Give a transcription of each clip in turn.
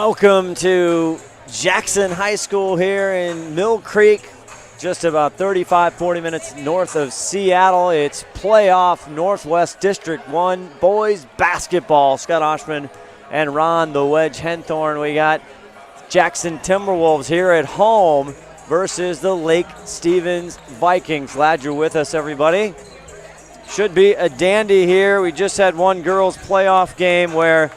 Welcome to Jackson High School here in Mill Creek, just about 35-40 minutes north of Seattle. It's playoff Northwest District 1 boys basketball. Scott Oshman and Ron the Wedge Henthorn. We got Jackson Timberwolves here at home versus the Lake Stevens Vikings. Glad you're with us, everybody. Should be a dandy here. We just had one girls playoff game where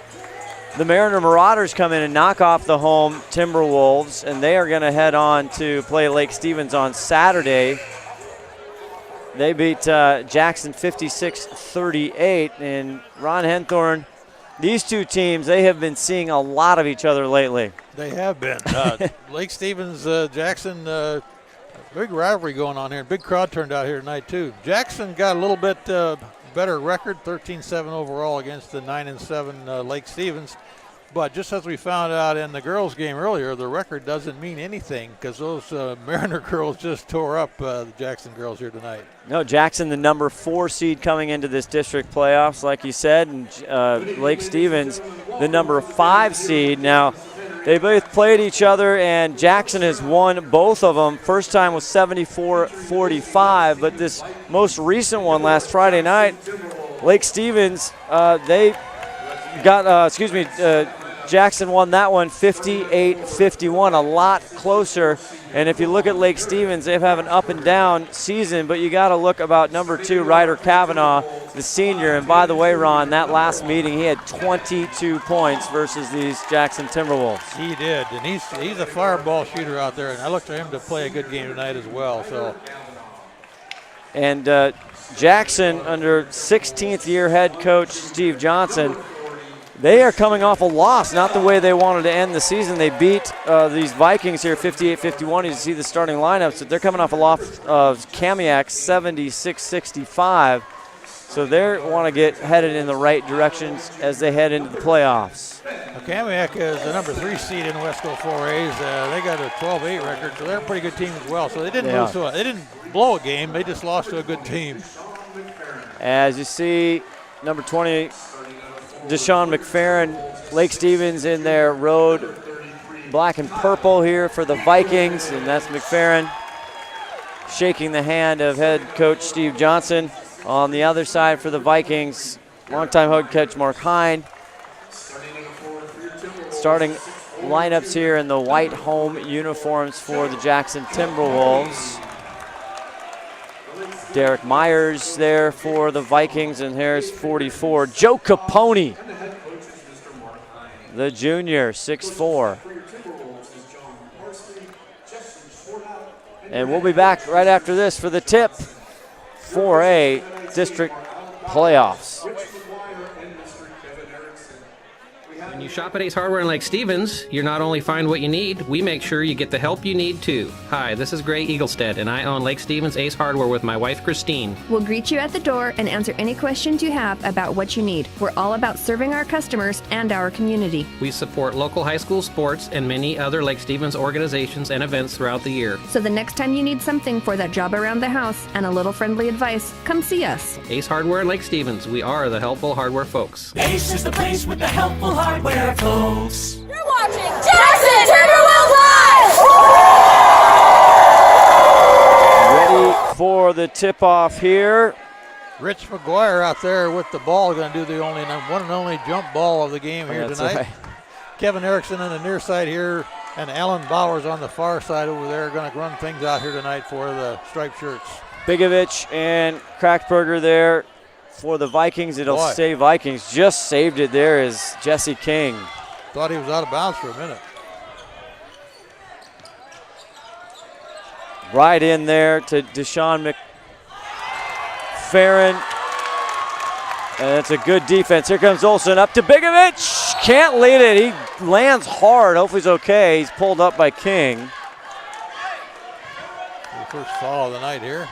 the Mariner Marauders come in and knock off the home Timberwolves, and they are going to head on to play Lake Stevens on Saturday. They beat Jackson 56-38, and Ron Henthorn, these two teams, they have been seeing a lot of each other lately. They have been. Lake Stevens, Jackson, big rivalry going on here. Big crowd turned out here tonight, too. Jackson got a little bit better record, 13-7 overall against the 9-7 Lake Stevens. But just as we found out in the girls' game earlier, the record doesn't mean anything because those Mariner girls just tore up the Jackson girls here tonight. No, Jackson, the number 4 seed coming into this district playoffs, like you said, and Lake Stevens, the number 5 seed. Now, they both played each other, and Jackson has won both of them. First time was 74-45, but this most recent one last Friday night, Lake Stevens, they got, Jackson won that one 58-51, a lot closer. And if you look at Lake Stevens, they have an up and down season, but you got to look about number 2, Ryder Kavanaugh, the senior. And by the way, Ron, that last meeting, he had 22 points versus these Jackson Timberwolves. He did, and he's a fireball shooter out there, and I look to him to play a good game tonight as well. So. And Jackson, under 16th year head coach Steve Johnson, they are coming off a loss, not the way they wanted to end the season. They beat these Vikings here 58-51. You see the starting lineups. So they're coming off a loss of Kamiak 76-65. So they want to get headed in the right directions as they head into the playoffs. Kamiak is the number 3 seed in Wesco 4As. They got a 12-8 record, so they're a pretty good team as well. So they didn't lose to they didn't blow a game. They just lost to a good team. As you see, number 20. Deshaun McFerrin, Lake Stevens in their road black and purple here for the Vikings, and that's McFerrin shaking the hand of head coach Steve Johnson. On the other side for the Vikings, longtime head coach Mark Hine. Starting lineups here in the white home uniforms for the Jackson Timberwolves. Derek Myers there for the Vikings, and here's 44, Joe Capone, the junior, 6'4". And we'll be back right after this for the tip 4A district playoffs. When you shop at Ace Hardware in Lake Stevens, you not only find what you need, we make sure you get the help you need too. Hi, this is Gray Eaglestead, and I own Lake Stevens Ace Hardware with my wife Christine. We'll greet you at the door and answer any questions you have about what you need. We're all about serving our customers and our community. We support local high school sports and many other Lake Stevens organizations and events throughout the year. So the next time you need something for that job around the house and a little friendly advice, come see us. Ace Hardware in Lake Stevens, we are the helpful hardware folks. Ace is the place with the helpful hardware folks. You're watching Jackson Timberwolves Live! Ready for the tip-off here. Rich McGuire out there with the ball, going to do the one and only jump ball of the game here tonight. Right. Kevin Erickson on the near side here, and Alan Bowers on the far side over there, going to run things out here tonight for the striped shirts. Bigovich and Krackberger there for the Vikings. It'll stay Vikings. Just saved it there is Jesse King. Thought he was out of bounds for a minute. Right in there to Deshaun McFerrin. And it's a good defense. Here comes Olsen up to Bigovich. Can't lead it. He lands hard. Hopefully he's okay. He's pulled up by King. The first foul of the night here.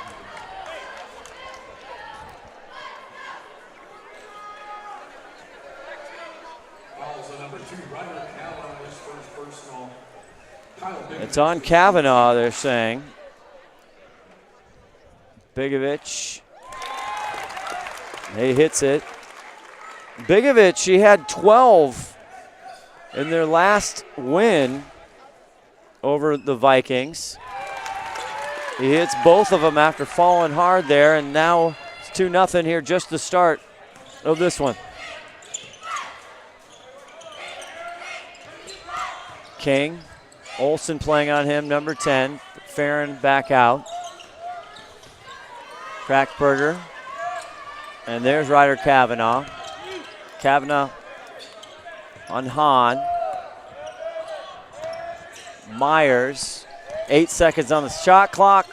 It's on Kavanaugh, they're saying. Bigovich. He hits it. Bigovich, he had 12 in their last win over the Vikings. He hits both of them after falling hard there, and now it's 2-0 here, just the start of this one. King, Olsen playing on him, number 10. Farron back out. Krackberger. And there's Ryder Kavanaugh. Kavanaugh on Hahn. Myers, 8 seconds on the shot clock.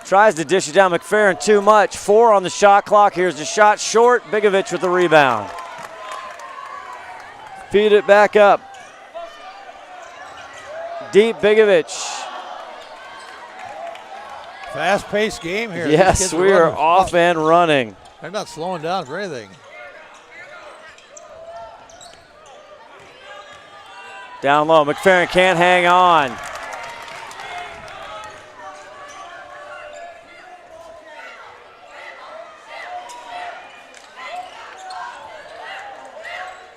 Tries to dish it down. McFerrin too much. 4 on the shot clock. Here's the shot short. Bigovich with the rebound. Feed it back up. Deep Bigovich. Fast-paced game here. Yes, we are off and running. They're not slowing down for anything. Down low, McFerrin can't hang on.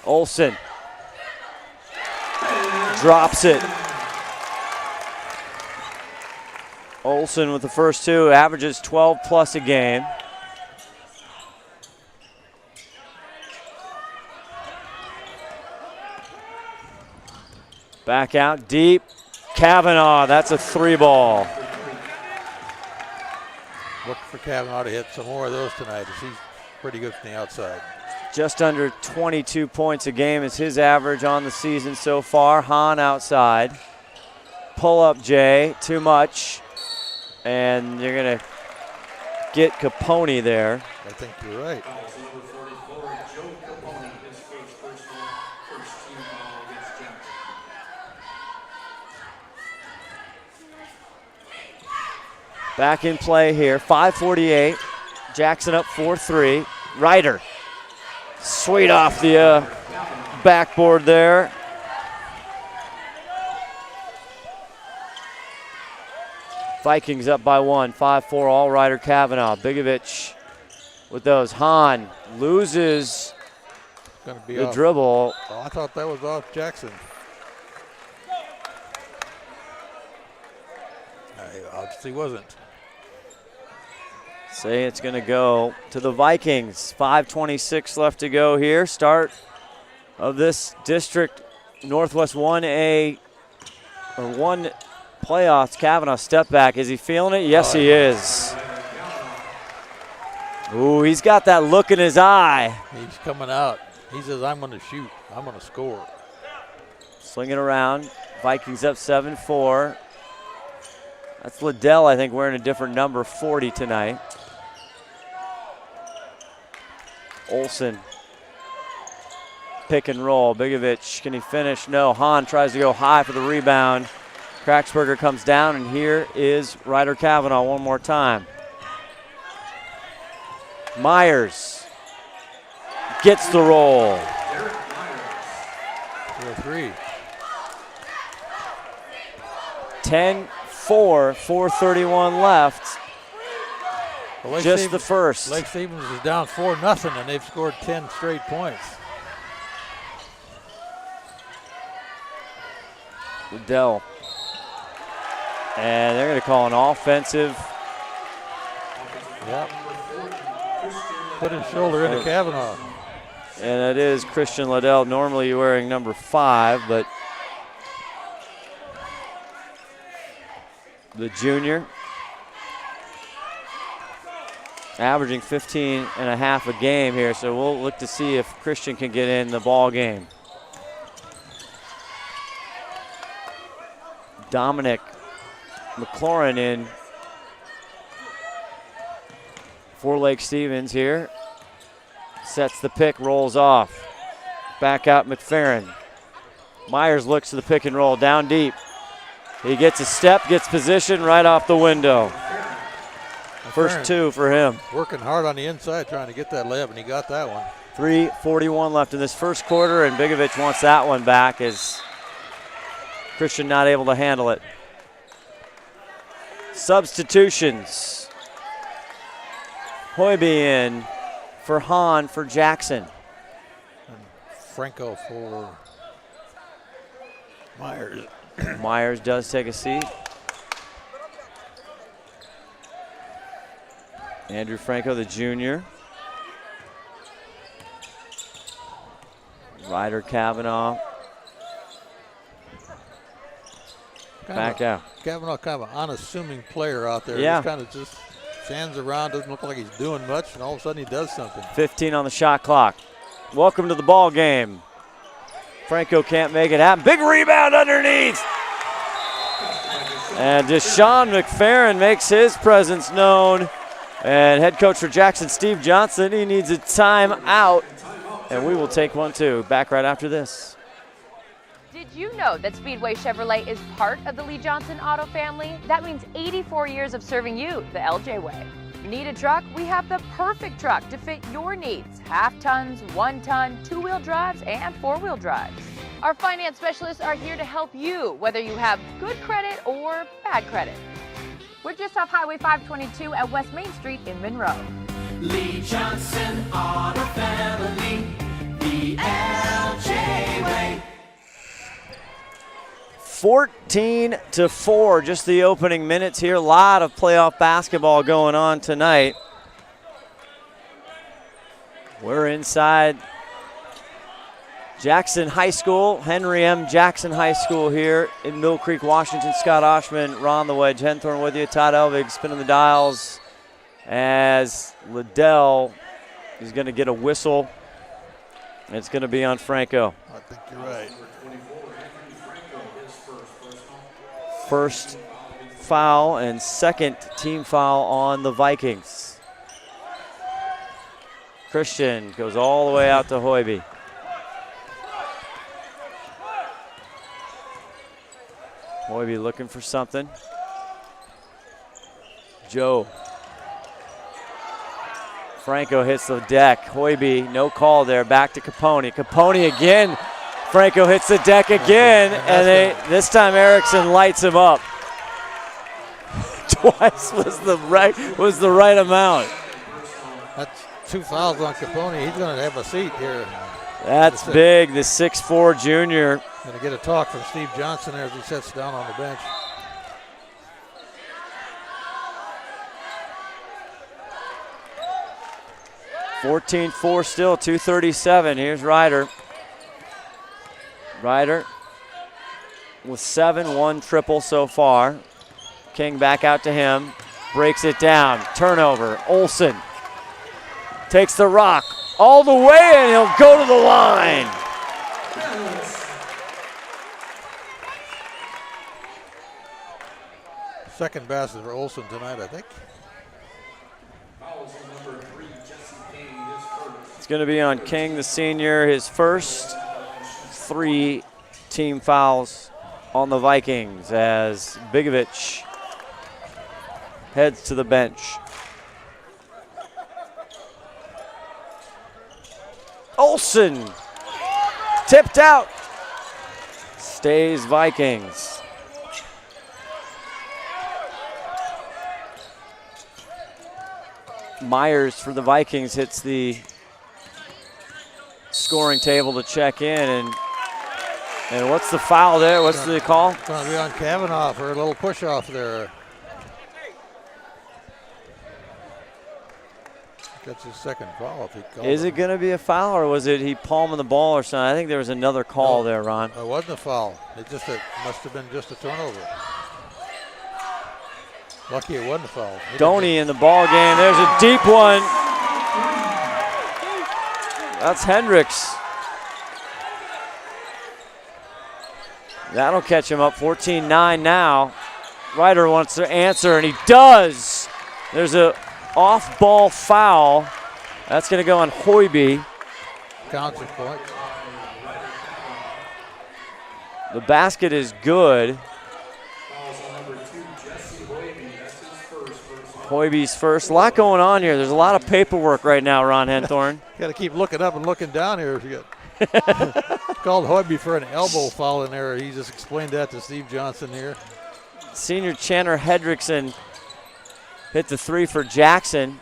Olsen drops it. Olsen with the first 2, averages 12 plus a game. Back out deep. Kavanaugh, that's a 3-ball. Look for Kavanaugh to hit some more of those tonight. He's pretty good from the outside. Just under 22 points a game is his average on the season so far. Hahn outside. Pull up Jay, too much. And you're going to get Capone there. I think you're right. Back in play here, 5:48. Jackson up 4-3. Ryder, sweet off the backboard there. Vikings up by 1, 5-4, all Ryder Kavanaugh. Bigovich with those. Hahn loses the dribble. Oh, I thought that was off Jackson. Obviously wasn't. Say it's going to go to the Vikings. 5:26 left to go here. Start of this District Northwest 1A or 1 playoffs. Kavanaugh step back. Is he feeling it? Yes, he is. Ooh, he's got that look in his eye. He's coming out. He says, I'm going to shoot. I'm going to score. Swing it around. Vikings up 7-4. That's Liddell, I think, wearing a different number, 40 tonight. Olsen. Pick and roll. Bigovich, can he finish? No. Hahn tries to go high for the rebound. Kraxberger comes down, and here is Ryder Kavanaugh one more time. Myers gets the roll. 4-3. 10-4, 4:31 left. Well, just the first. Lake Stevens is down 4-0, and they've scored 10 straight points. Liddell. And they're going to call an offensive. Yep. Put his shoulder into Kavanaugh. And it is Christian Liddell. Normally you're wearing number 5, but the junior averaging 15 and a half a game here, so we'll look to see if Christian can get in the ball game. Dominic McLaurin in for Lake Stevens here. Sets the pick, rolls off. Back out McFerrin. Myers looks to the pick and roll, down deep. He gets a step, gets position right off the window. First 2 for him. Working hard on the inside trying to get that layup, and he got that one. 3:41 left in this first quarter, and Bigovich wants that one back as Christian not able to handle it. Substitutions. Hoiby in for Hahn for Jackson. And Franco for Myers does take a seat. Andrew Franco, the junior. Ryder Kavanaugh. Back out. Kavanaugh, kind of an unassuming player out there. Yeah. He's kind of just stands around, doesn't look like he's doing much, and all of a sudden he does something. 15 on the shot clock. Welcome to the ball game. Franco can't make it happen. Big rebound underneath. And Deshaun McFerrin makes his presence known. And head coach for Jackson, Steve Johnson, he needs a timeout. And we will take one too. Back right after this. Did you know that Speedway Chevrolet is part of the Lee Johnson Auto family? That means 84 years of serving you the LJ way. Need a truck? We have the perfect truck to fit your needs. Half tons, 1 ton, 2-wheel drives, and 4-wheel drives. Our finance specialists are here to help you, whether you have good credit or bad credit. We're just off Highway 522 at West Main Street in Monroe. Lee Johnson Auto Family, the LJ way. 14-4, just the opening minutes here. A lot of playoff basketball going on tonight. We're inside Jackson High School, Henry M. Jackson High School here in Mill Creek, Washington. Scott Oshman, Ron the Wedge Henthorn with you. Todd Elvig spinning the dials as Liddell is going to get a whistle. It's going to be on Franco. I think you're right. First foul and second team foul on the Vikings. Christian goes all the way out to Hoiby. Hoiby looking for something. Joe. Franco hits the deck. Hoiby, no call there. Back to Capone. Capone again. Franco hits the deck again, and this time Erickson lights him up. Twice was the right amount. That's 2 fouls on Capone. He's going to have a seat here. That's big. The 6'4" junior. Going to get a talk from Steve Johnson there as he sits down on the bench. (14-4) still, 2:37. Here's Ryder. Ryder with 7, 1 triple so far. King back out to him, breaks it down, turnover. Olsen takes the rock all the way and he'll go to the line. Second basket for Olsen tonight, I think. It's going to be on King, the senior, his first 3 team fouls on the Vikings as Bigovich heads to the bench. Olsen tipped out. Stays Vikings. Myers for the Vikings hits the scoring table to check in, and what's the foul there? What's the call? It's going to be on Kavanaugh for a little push off there. That's his second foul if he called. Is it going to be a foul, or was it he palming the ball or something? I think there was another call there, Ron. It wasn't a foul. It must have been just a turnover. Lucky it wasn't a foul. Doney in the ball game. There's a deep one. That's Hendricks. That'll catch him up. 14-9 now. Ryder wants to answer, and he does. There's a off-ball foul. That's going to go on Hoiby. Counts as point. The basket is good. Hoiby's first. A lot going on here. There's a lot of paperwork right now, Ron Henthorn. Got to keep looking up and looking down here. If you called Hoiby for an elbow foul in there. He just explained that to Steve Johnson here. Senior Chandler Hendrickson hit the 3 for Jackson.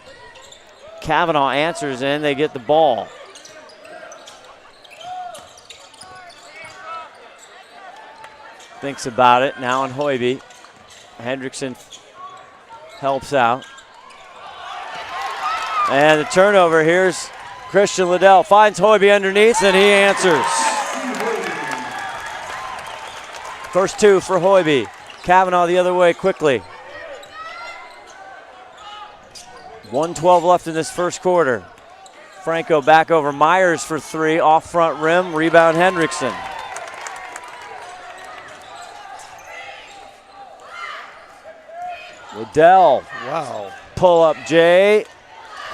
Kavanaugh answers and they get the ball. Thinks about it now on Hoiby. Hendrickson helps out. And the turnover, here's Christian Liddell. Finds Hoiby underneath and he answers. First 2 for Hoiby. Kavanaugh the other way quickly. 1:12 left in this first quarter. Franco back over Myers for 3, off front rim, rebound Hendrickson. Liddell. Wow. Pull up Jay.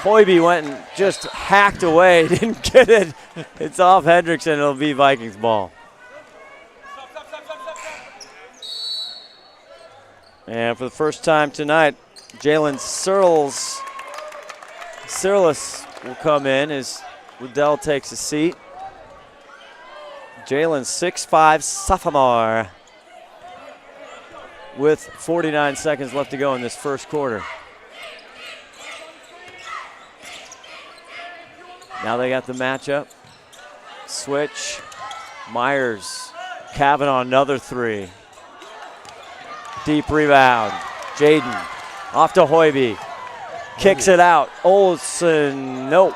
Hoiby went and just hacked away, didn't get it. It's off Hendrickson, it'll be Vikings ball. And for the first time tonight, Jalen Sirlis will come in as Liddell takes a seat. Jalen 6'5", sophomore, with 49 seconds left to go in this first quarter. Now they got the matchup. Switch. Myers. Kavanaugh, another 3. Deep rebound. Jaden off to Hoiby. Kicks it out. Olsen, nope.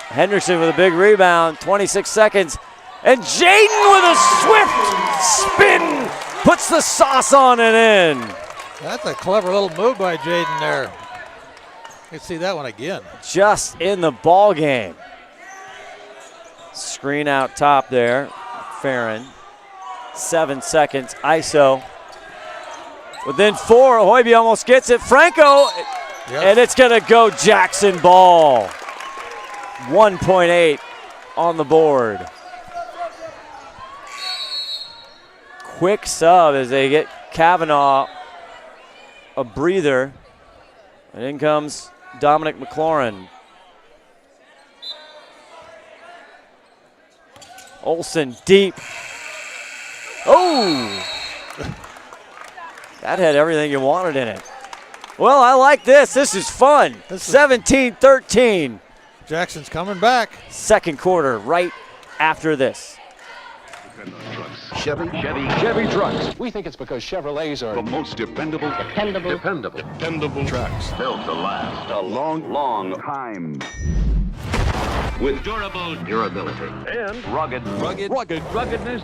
Hendrickson with a big rebound. 26 seconds. And Jaden with a swift spin. Puts the sauce on and in. That's a clever little move by Jaden there. You can see that one again. Just in the ball game. Screen out top there. Farron. 7 seconds. ISO. Within 4. Hoiby almost gets it. Franco. Yep. And it's going to go Jackson ball. 1.8 on the board. Quick sub as they get Kavanaugh a breather. And in comes Dominic McLaurin. Olsen deep. Oh! That had everything you wanted in it. Well, I like this. This is fun. 17-13. Jackson's coming back. Second quarter right after this. Chevy trucks. We think it's because Chevrolets are the most dependable trucks built to last a long time. With durable durability and ruggedness.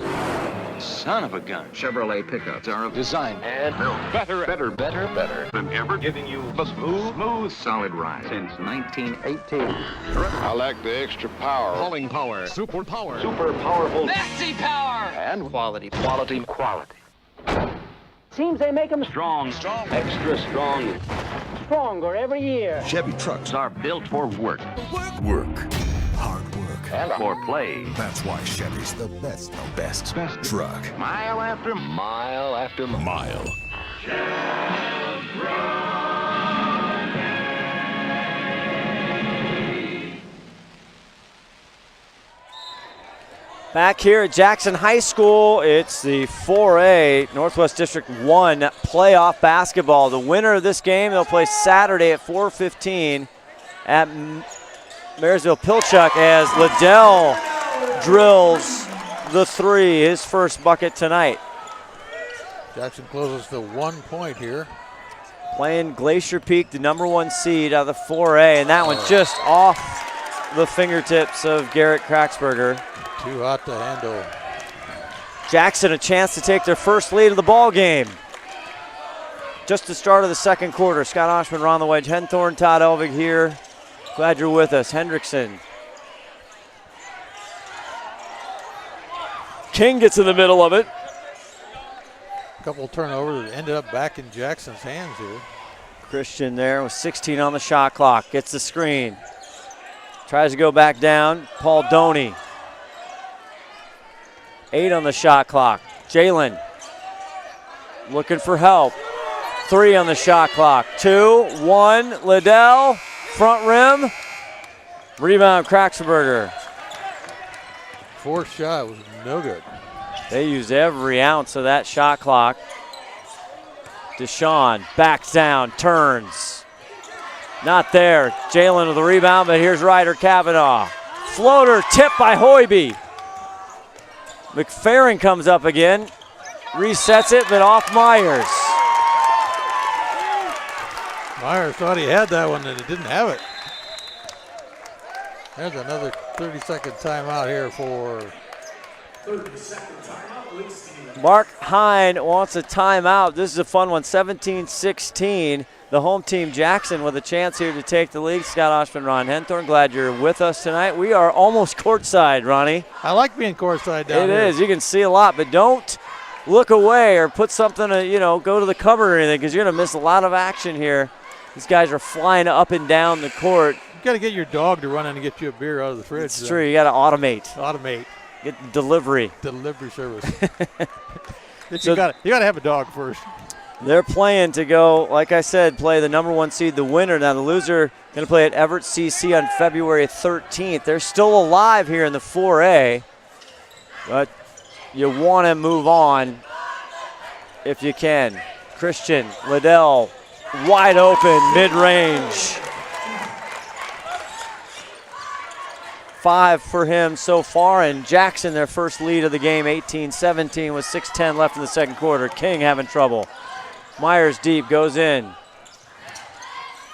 Son of a gun. Chevrolet pickups are designed and built better than ever, giving you a smooth, solid ride since 1918. I like the extra power, hauling power, super powerful, Maxi power! and quality. Seems they make them Strong, extra strong. stronger every year. Chevy trucks are built for work. Hard work. And for play. That's why Chevy's the best truck. Mile after mile. Back here at Jackson High School, it's the 4A Northwest District 1 playoff basketball. The winner of this game, they'll play Saturday at 4:15 at Marysville Pilchuck as Liddell drills the 3, his first bucket tonight. Jackson closes to 1 point here. Playing Glacier Peak, the #1 seed out of the 4A, and that one just off the fingertips of Garrett Kraxberger. Too hot to handle. Jackson a chance to take their first lead of the ball game. Just the start of the second quarter. Scott Oshman, Ron the Wedge, Henthorn, Todd Elvig here. Glad you're with us. Hendrickson. King gets in the middle of it. A couple of turnovers that ended up back in Jackson's hands here. Christian there with 16 on the shot clock. Gets the screen. Tries to go back down. Paul Doney. 8 on the shot clock. Jalen looking for help. 3 on the shot clock. 2, 1, Liddell, front rim. Rebound, Kraxberger. Fourth shot was no good. They used every ounce of that shot clock. Deshaun backs down, turns. Not there. Jalen with the rebound, but here's Ryder Kavanaugh. Floater tipped by Hoiby. McFerrin comes up again. resets it, but off Myers. Myers thought he had that one and he didn't have it. There's another 30-second timeout here for 30-second timeout, Lake Stevens. Mark Hine wants a timeout. This is a fun one, 17-16. The home team, Jackson, with a chance here to take the lead. Scott Oshman, Ron Henthorn, glad you're with us tonight. We are almost courtside, Ronnie. I like being courtside down here. It is. You can see a lot, but don't look away or put something, go to the cover or anything, because you're going to miss a lot of action here. These guys are flying up and down the court. You got to get your dog to run in and get you a beer out of the fridge. It's true. You got to automate. Automate. Get delivery. Delivery service. You got to have a dog first. They're playing to go, like I said, play the number 1 seed, the winner. Now the loser going to play at Everett CC on February 13th. They're still alive here in the 4A, but you want to move on if you can. Christian Liddell, wide open, mid-range. 5 for him so far, and Jackson, their first lead of the game, 18-17 with 6:10 left in the second quarter. King having trouble. Myers deep, goes in.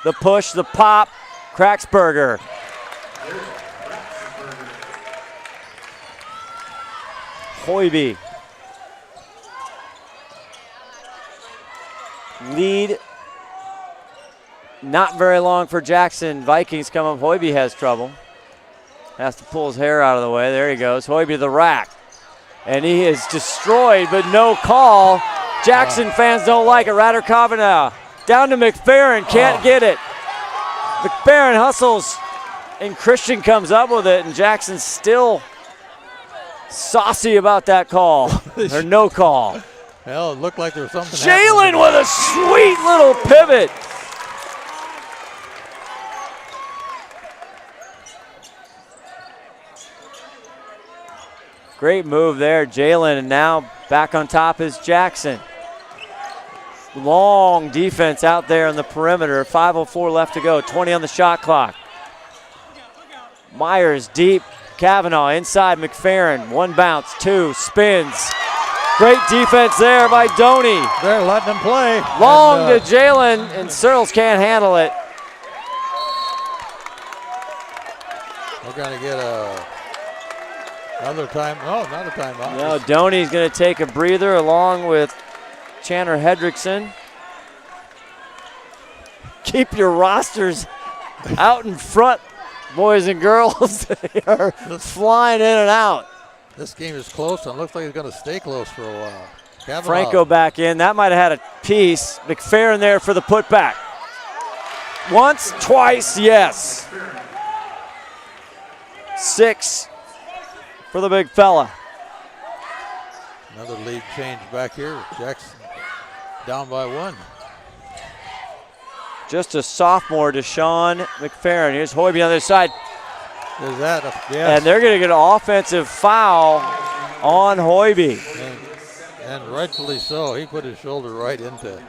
The push, the pop, Kraxberger. Hoiby. Lead not very long for Jackson. Vikings come up. Hoiby has trouble. Has to pull his hair out of the way. There he goes. Hoiby to the rack. And he is destroyed, but no call. Jackson fans don't like it. Ryder Kavanaugh down to McFerrin. Can't get it. McFerrin hustles, and Christian comes up with it, and Jackson's still saucy about that call, or no call. Well, it looked like there was something Jalen with a sweet little pivot. Great move there, Jalen, and now back on top is Jackson. Long defense out there on the perimeter. 5:04 left to go, 20 on the shot clock. Myers deep, Kavanaugh inside McFerrin. 1 bounce, 2, spins. Great defense there by Doney. They're letting him play. Long to Jalen, and Searles can't handle it. We're going to get another time. Oh, not a timeout. No, Doney's going to take a breather along with Chandler Hedrickson. Keep your rosters out in front, boys and girls. They are flying in and out. This game is close and looks like it's going to stay close for a while. Kavanaugh. Franco back in. That might have had a piece. McFerrin there for the putback. Once, twice, yes. 6 for the big fella. Another lead change back here. Jackson down by 1. Just a sophomore, Deshaun McFerrin. Here's Hoiby on the other side. Is that And they're going to get an offensive foul on Hoiby. And rightfully so. He put his shoulder right into it.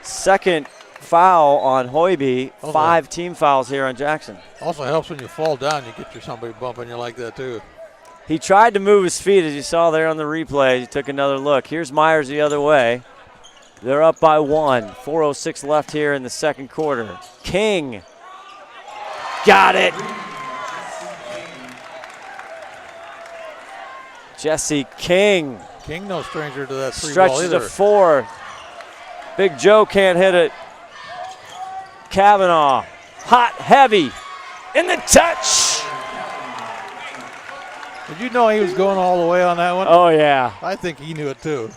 Second foul on Hoiby. 5 team fouls here on Jackson. Also helps when you fall down, you get somebody bumping you like that too. He tried to move his feet, as you saw there on the replay. He took another look. Here's Myers the other way. They're up by 1. 4:06 left here in the second quarter. King. Got it. Jesse King. King no stranger to that 3 ball Stretches either. to 4. Big Joe can't hit it. Kavanaugh. Hot, heavy. In the touch. Did you know he was going all the way on that one? Oh, yeah. I think he knew it too.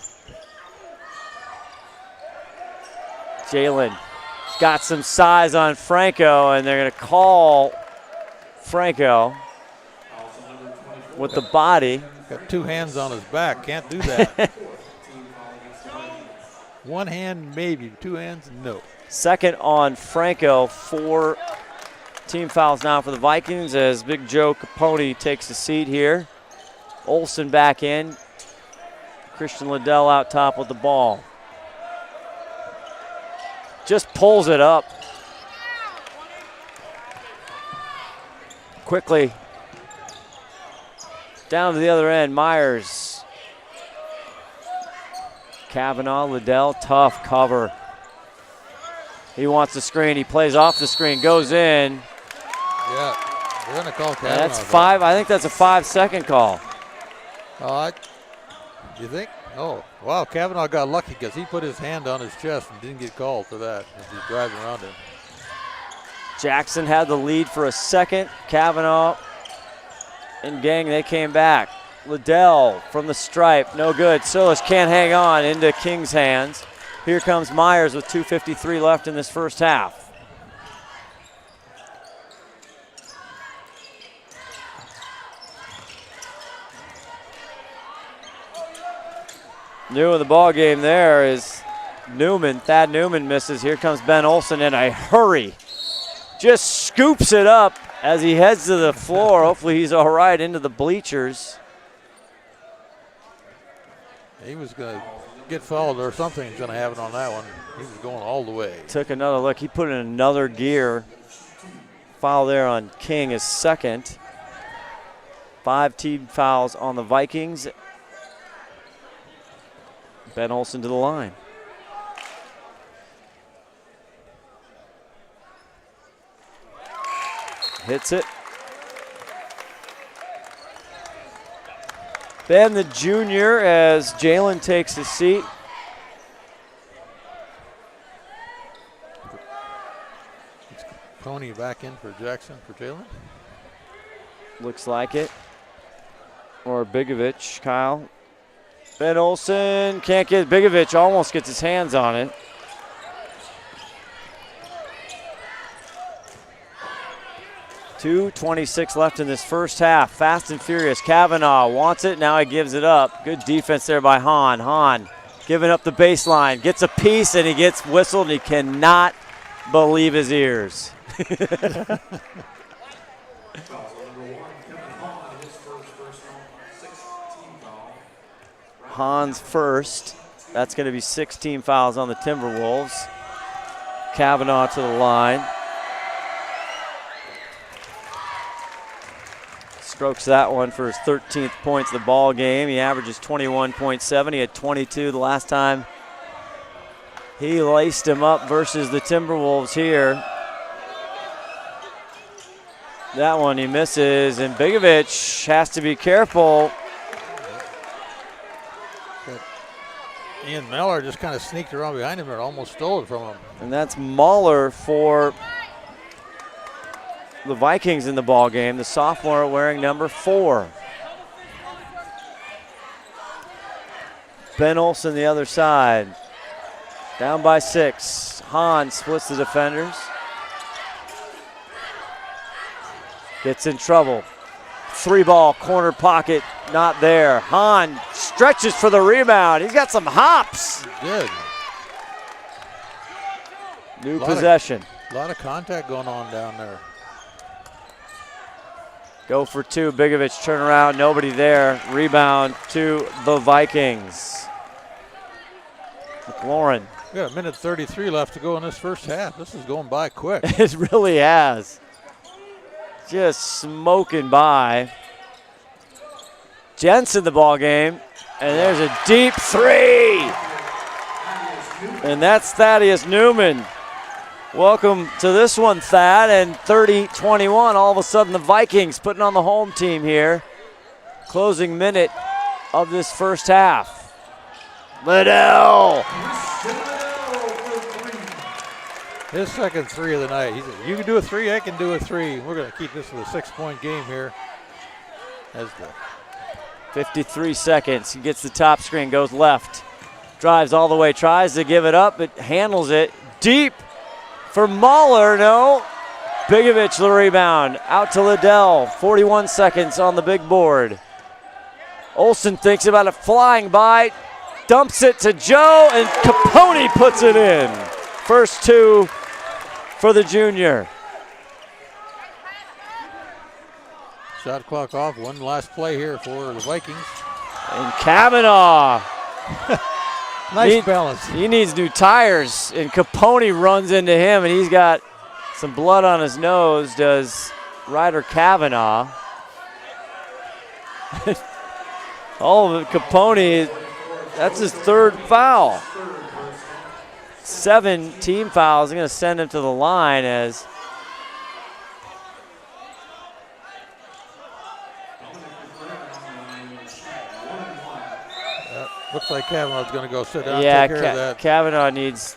Jalen got some size on Franco, and they're going to call Franco with the body. Got 2 hands on his back. Can't do that. 1 hand, maybe. 2 hands, no. Second on Franco. 4 team fouls now for the Vikings as Big Joe Capone takes a seat here. Olsen back in. Christian Liddell out top with the ball. Just pulls it up. Quickly. Down to the other end, Myers. Kavanaugh, Liddell, tough cover. He wants the screen. He plays off the screen, goes in. Yeah, they're going to call Kavanaugh. That's 5. I think that's a 5-second call. You think? Oh, wow, Kavanaugh got lucky because he put his hand on his chest and didn't get called for that as he's driving around him. Jackson had the lead for a second. Kavanaugh and Gang, they came back. Liddell from the stripe, no good. Silas can't hang on, into King's hands. Here comes Myers with 2:53 left in this first half. New in the ball game there is Newman. Thad Newman misses. Here comes Ben Olson in a hurry. Just scoops it up as he heads to the floor. Hopefully he's all right, into the bleachers. He was going to get fouled or something. He's going to have it on that one. He was going all the way. Took another look. He put in another gear. Foul there on King is second. 5 team fouls on the Vikings. Ben Olson to the line. Hits it. Ben the junior as Jalen takes his seat. Pony back in for Jackson for Jalen. Looks like it. Or Bigovich, Kyle. Ben Olson can't get Bigovich, almost gets his hands on it. .226 left in this first half. Fast and furious. Kavanaugh wants it. Now he gives it up. Good defense there by Hahn. Hahn giving up the baseline. Gets a piece and he gets whistled and he cannot believe his ears. Hahn's first. That's going to be 16 fouls on the Timberwolves. Kavanaugh to the line. Strokes that one for his 13th points of the ball game. He averages 21.7. He had 22 the last time he laced him up versus the Timberwolves here. That one he misses, and Bigovich has to be careful. Ian Miller just kind of sneaked around behind him and almost stole it from him. And that's Mahler for the Vikings in the ball game. The sophomore wearing number 4. Ben Olson the other side. Down by 6. Hahn splits the defenders. Gets in trouble. 3-ball corner pocket, not there. Hahn stretches for the rebound. He's got some hops. Good. New possession. A lot of contact going on down there. Go for 2. Bigovich turn around. Nobody there. Rebound to the Vikings. McLaurin. We got 1:33 left to go in this first half. This is going by quick. It really has. Just smoking by. Jensen the ball game. And there's a deep 3. And that's Thaddeus Newman. Welcome to this one, Thad. And 30-21, all of a sudden the Vikings putting on the home team here. Closing minute of this first half. Liddell. His second 3 of the night. He said, you can do a 3, I can do a 3. We're going to keep this with a 6-point game here. As the 53 seconds. He gets the top screen, goes left. Drives all the way, tries to give it up, but handles it deep for Mahler. No. Bigovich the rebound. Out to Liddell. 41 seconds on the big board. Olson thinks about it, flying by. Dumps it to Joe, and Capone puts it in. First 2 for the junior. shot clock off. One last play here for the Vikings. And Kavanaugh. Nice balance. He needs new tires, and Capone runs into him, and he's got some blood on his nose, does Ryder Kavanaugh. Oliver Capone, that's his third foul. 7 team fouls. I'm going to send him to the line as looks like Kavanaugh's going to go sit down yeah, and take care of that. Kavanaugh needs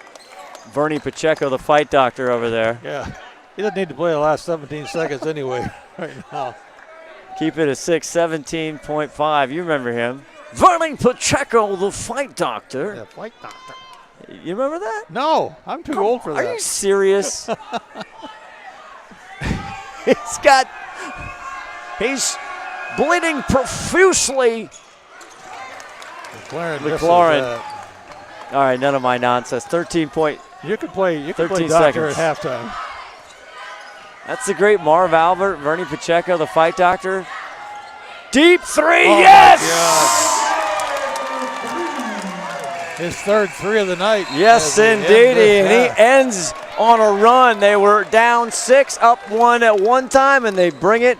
Bernie Pacheco, the fight doctor over there. Yeah, he doesn't need to play the last 17 seconds anyway right now. Keep it at 17.5. You remember him. Bernie Pacheco, the fight doctor. Yeah, fight doctor. You remember that? No, I'm too old for that. Are you serious? He's bleeding profusely. McLaurin. All right, none of my nonsense. 13 point. You could play doctor seconds. at halftime. That's the great Marv Albert, Bernie Pacheco, the fight doctor. Deep three, oh yes! His third 3 of the night. Yes, indeed, and he ends on a run. They were down 6, up 1 at one time, and they bring it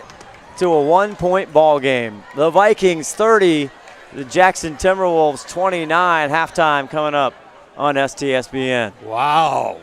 to a 1-point ball game. The Vikings 30, the Jackson Timberwolves 29. Halftime coming up on STSPN. Wow.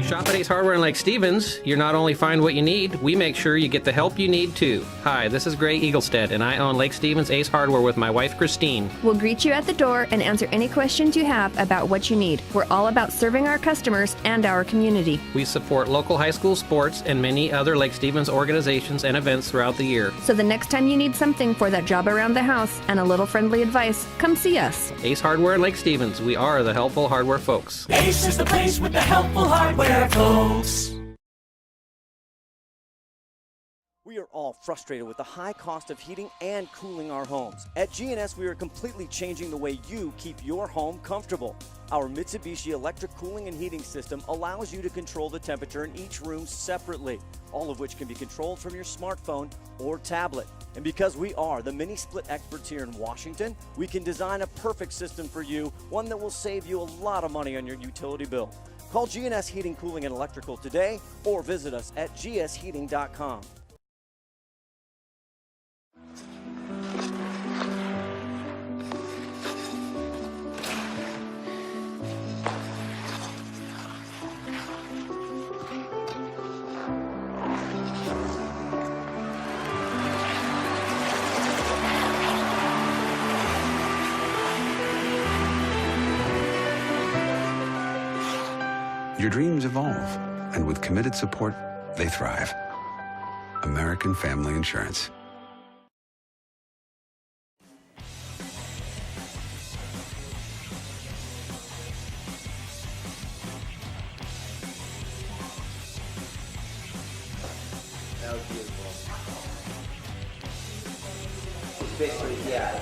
Shop at Ace Hardware in Lake Stevens. You not only find what you need, we make sure you get the help you need too. Hi, this is Gray Eaglestead, and I own Lake Stevens Ace Hardware with my wife Christine. We'll greet you at the door and answer any questions you have about what you need. We're all about serving our customers and our community. We support local high school sports and many other Lake Stevens organizations and events throughout the year. So the next time you need something for that job around the house and a little friendly advice, come see us. Ace Hardware in Lake Stevens. We are the helpful hardware folks. Ace is the place with the helpful hardware, folks. We are all frustrated with the high cost of heating and cooling our homes. At GNS, we are completely changing the way you keep your home comfortable. Our Mitsubishi electric cooling and heating system allows you to control the temperature in each room separately, all of which can be controlled from your smartphone or tablet. And because we are the mini split experts here in Washington, we can design a perfect system for you, one that will save you a lot of money on your utility bill. Call GNS Heating, Cooling, and Electrical today or visit us at gsheating.com. Your dreams evolve, and with committed support, they thrive. American Family Insurance. That was beautiful. Victory, yeah.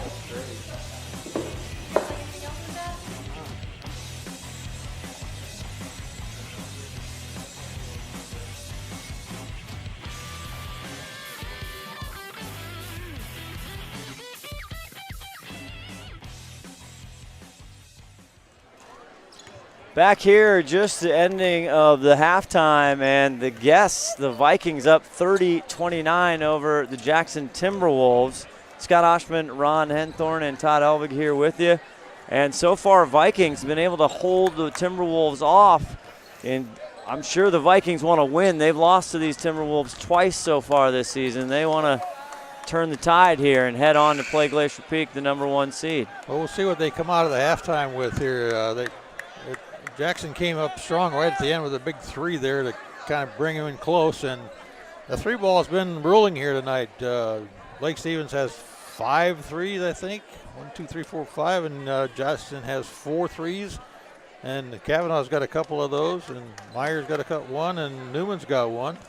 Back here, just the ending of the halftime, and the guests, the Vikings, up 30-29 over the Jackson Timberwolves. Scott Oshman, Ron Henthorn, and Todd Elvig here with you. And so far, Vikings have been able to hold the Timberwolves off, and I'm sure the Vikings want to win. They've lost to these Timberwolves twice so far this season. They want to turn the tide here and head on to play Glacier Peak, the #1 seed. Well, we'll see what they come out of the halftime with here. Jackson came up strong right at the end with a big three there to kind of bring him in close, and the three ball has been ruling here tonight. Lake Stevens has 5 threes, I think. 1, 2, 3, 4, 5, and Jackson has 4 threes, and Kavanaugh's got a couple of those, and Myers got one, and Newman's got one,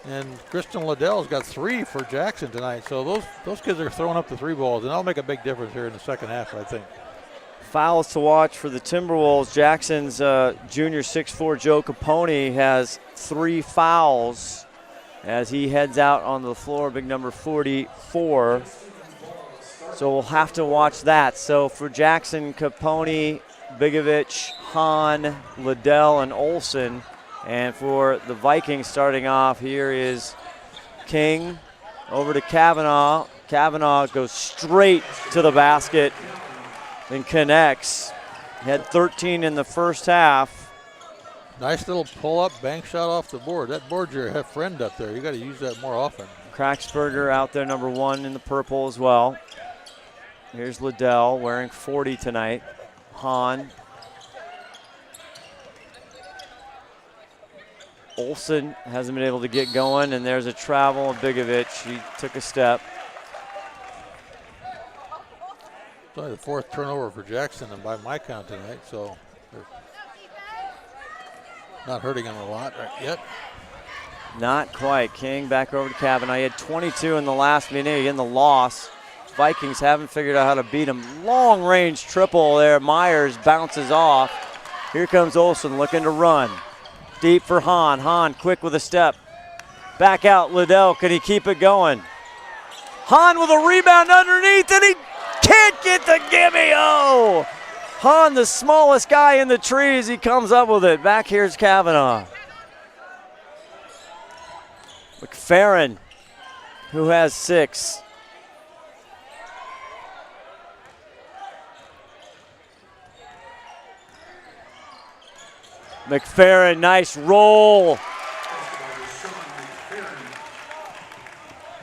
and Kristen Liddell's got 3 for Jackson tonight. So those kids are throwing up the three balls, and that'll make a big difference here in the second half, I think. Fouls to watch for the Timberwolves. Jackson's junior 6'4" Joe Capone has 3 fouls as he heads out on the floor, big number 44. So we'll have to watch that. So for Jackson, Capone, Bigovich, Hahn, Liddell, and Olsen. And for the Vikings starting off, here is King over to Kavanaugh. Kavanaugh goes straight to the basket and connects. He had 13 in the first half. Nice little pull-up bank shot off the board. That board's your friend up there. You got to use that more often. Kraxberger out there, #1 in the purple as well. Here's Liddell wearing 40 tonight. Hahn. Olsen hasn't been able to get going, and there's a travel of Bigovich. He took a step. It's only the 4th turnover for Jackson, and by my count tonight, so they're not hurting him a lot yet. Not quite. King back over to Kavanaugh. He had 22 in the last meeting in the loss. Vikings haven't figured out how to beat him. Long range triple there. Myers bounces off. Here comes Olsen looking to run. Deep for Hahn. Hahn quick with a step. Back out Liddell. Can he keep it going? Hahn with a rebound underneath, and he can't get the gimme. Oh! Hahn, the smallest guy in the trees, he comes up with it. Back here's Kavanaugh. McFerrin, who has 6. McFerrin, nice roll.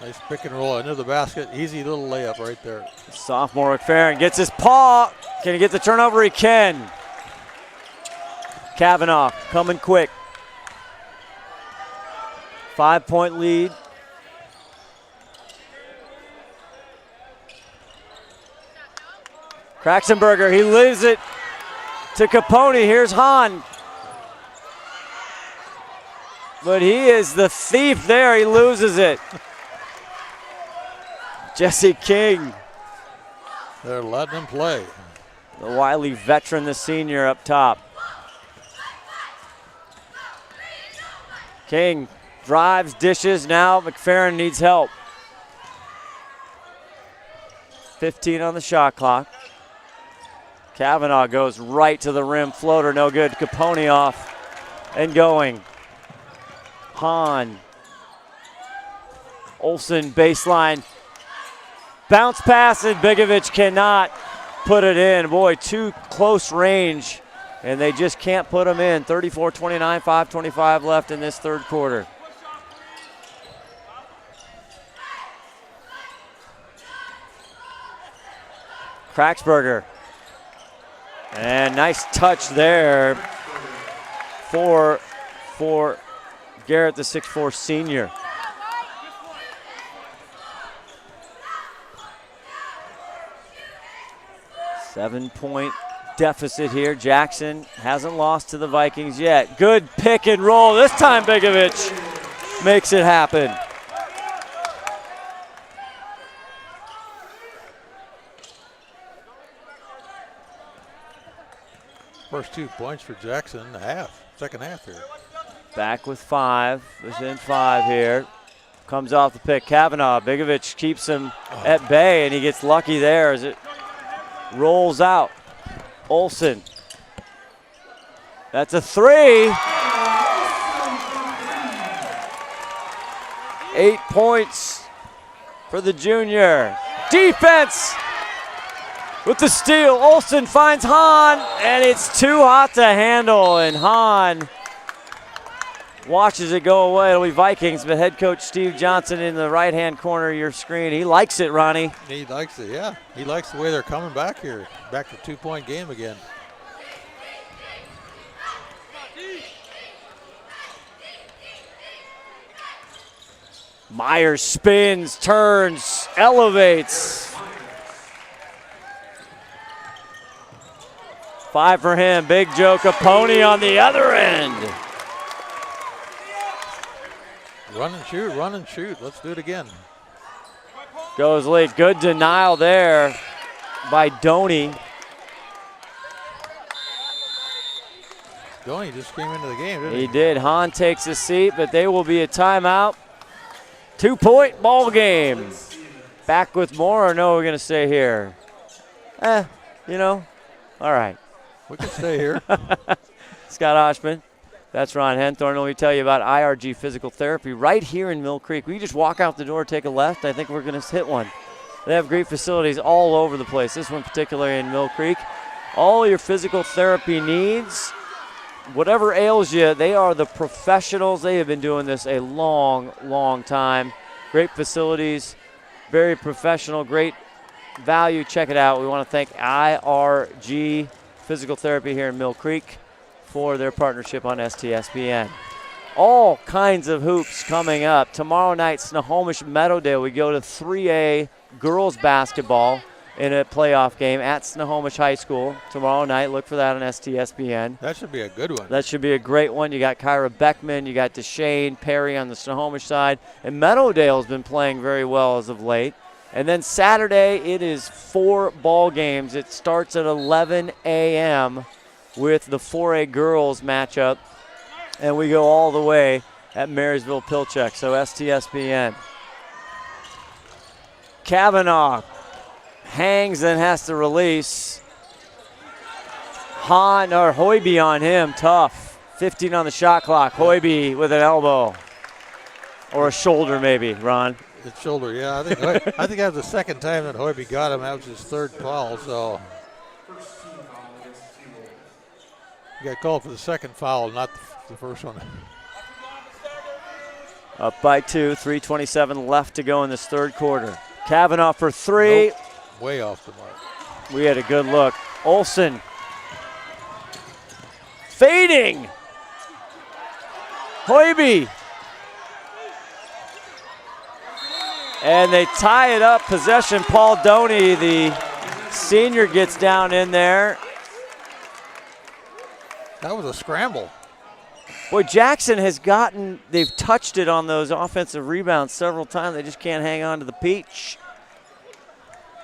Nice pick and roll into the basket. Easy little layup right there. Sophomore McFerrin gets his paw. Can he get the turnover? He can. Kavanaugh coming quick. 5-point lead. Kraxenberger, he leaves it to Capone. Here's Hahn. But he is the thief there. He loses it. Jesse King. They're letting him play. The wily veteran, the senior up top. King drives, dishes. Now McFerrin needs help. 15 on the shot clock. Kavanaugh goes right to the rim. Floater, no good. Capone off and going. Hahn. Olsen, baseline. Bounce pass, and Bigovic cannot put it in. Boy, too close range, and they just can't put them in. 34-29, 5:25 left in this third quarter. Kraxberger. And nice touch there for Garrett, the 6'4 senior. Seven-point deficit here. Jackson hasn't lost to the Vikings yet. Good pick and roll. This time Bigovic makes it happen. First 2 points for Jackson in the half, second half here. Back with 5, within 5 here. Comes off the pick. Kavanaugh, Bigovic keeps him at bay, and he gets lucky there as it rolls out. Olsen. That's a 3. 8 points for the junior. Defense with the steal. Olsen finds Hahn, and it's too hot to handle, and Hahn watches it go away. It'll be Vikings, but head coach Steve Johnson in the right-hand corner of your screen. He likes it, Ronnie. He likes it, yeah. He likes the way they're coming back here. Back to 2-point game again. Myers spins, turns, elevates. 5 for him. Big Joe Capone on the other end. Run and shoot, run and shoot. Let's do it again. Goes late. Good denial there by Doney. Doney just came into the game, didn't he? He did. Hahn takes a seat, but they will be a timeout. 2-point ball game. Back with more, or no, we're going to stay here? You know, all right. We can stay here. Scott Oshman. That's Ron Henthorne. Let me tell you about IRG Physical Therapy right here in Mill Creek. We just walk out the door, take a left. I think we're going to hit one. They have great facilities all over the place. This one particularly in Mill Creek. All your physical therapy needs, whatever ails you, they are the professionals. They have been doing this a long, long time. Great facilities, very professional, great value. Check it out. We want to thank IRG Physical Therapy here in Mill Creek for their partnership on STSPN. All kinds of hoops coming up. Tomorrow night, Snohomish Meadowdale. We go to 3A girls basketball in a playoff game at Snohomish High School tomorrow night. Look for that on STSPN. That should be a good one. That should be a great one. You got Kyra Beckman, you got DeShane Perry on the Snohomish side, and Meadowdale's been playing very well as of late. And then Saturday, it is 4 ball games. It starts at 11 a.m. with the 4A girls matchup, and we go all the way at Marysville Pilchuck, so STSPN. Kavanaugh hangs and has to release. Hahn or Hoiby on him, tough. 15 on the shot clock. Hoiby with an elbow or a shoulder maybe, Ron. It's shoulder, yeah. I think that was the second time that Hoiby got him. That was his third foul, so. He got called for the second foul, not the first one. Up by 2, 3:27 left to go in this third quarter. Kavanaugh for 3. Nope. Way off the mark. We had a good look. Olsen fading. Hoiby. And they tie it up. Possession. Paul Doney, the senior, gets down in there. That was a scramble. Boy, Jackson has they've touched it on those offensive rebounds several times. They just can't hang on to the peach.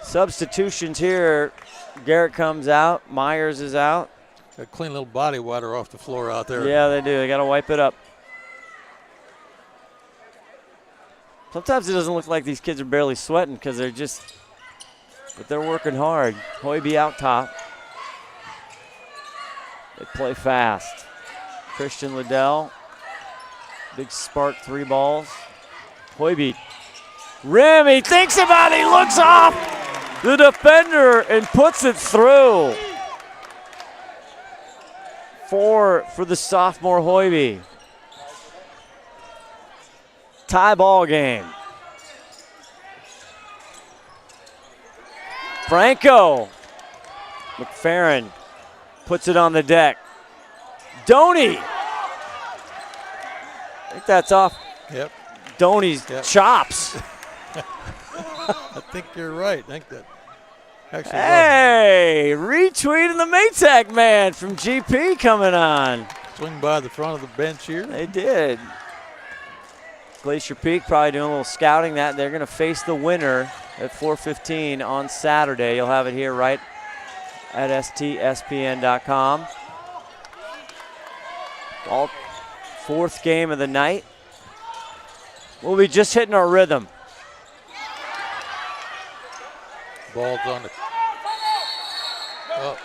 Substitutions here. Garrett comes out. Myers is out. Got a clean little body water off the floor out there. Yeah, they do. They got to wipe it up. Sometimes it doesn't look like these kids are barely sweating because but they're working hard. Hoiby out top. They play fast. Christian Liddell, big spark 3 balls. Hoiby, rim, he thinks about it, he looks off the defender and puts it through. 4 for the sophomore Hoiby. Tie ball game. Franco, McFerrin puts it on the deck. Doney. I think that's off. Yep. Doney's chops. I think you're right. I think that actually. Hey, retweeting the Maytag man from GP coming on. Swing by the front of the bench here. They did. Glacier Peak probably doing a little scouting that. They're going to face the winner at 4:15 on Saturday. You'll have it here right at STSPN.com. All 4th game of the night. We'll be just hitting our rhythm. Ball's on the. Oh.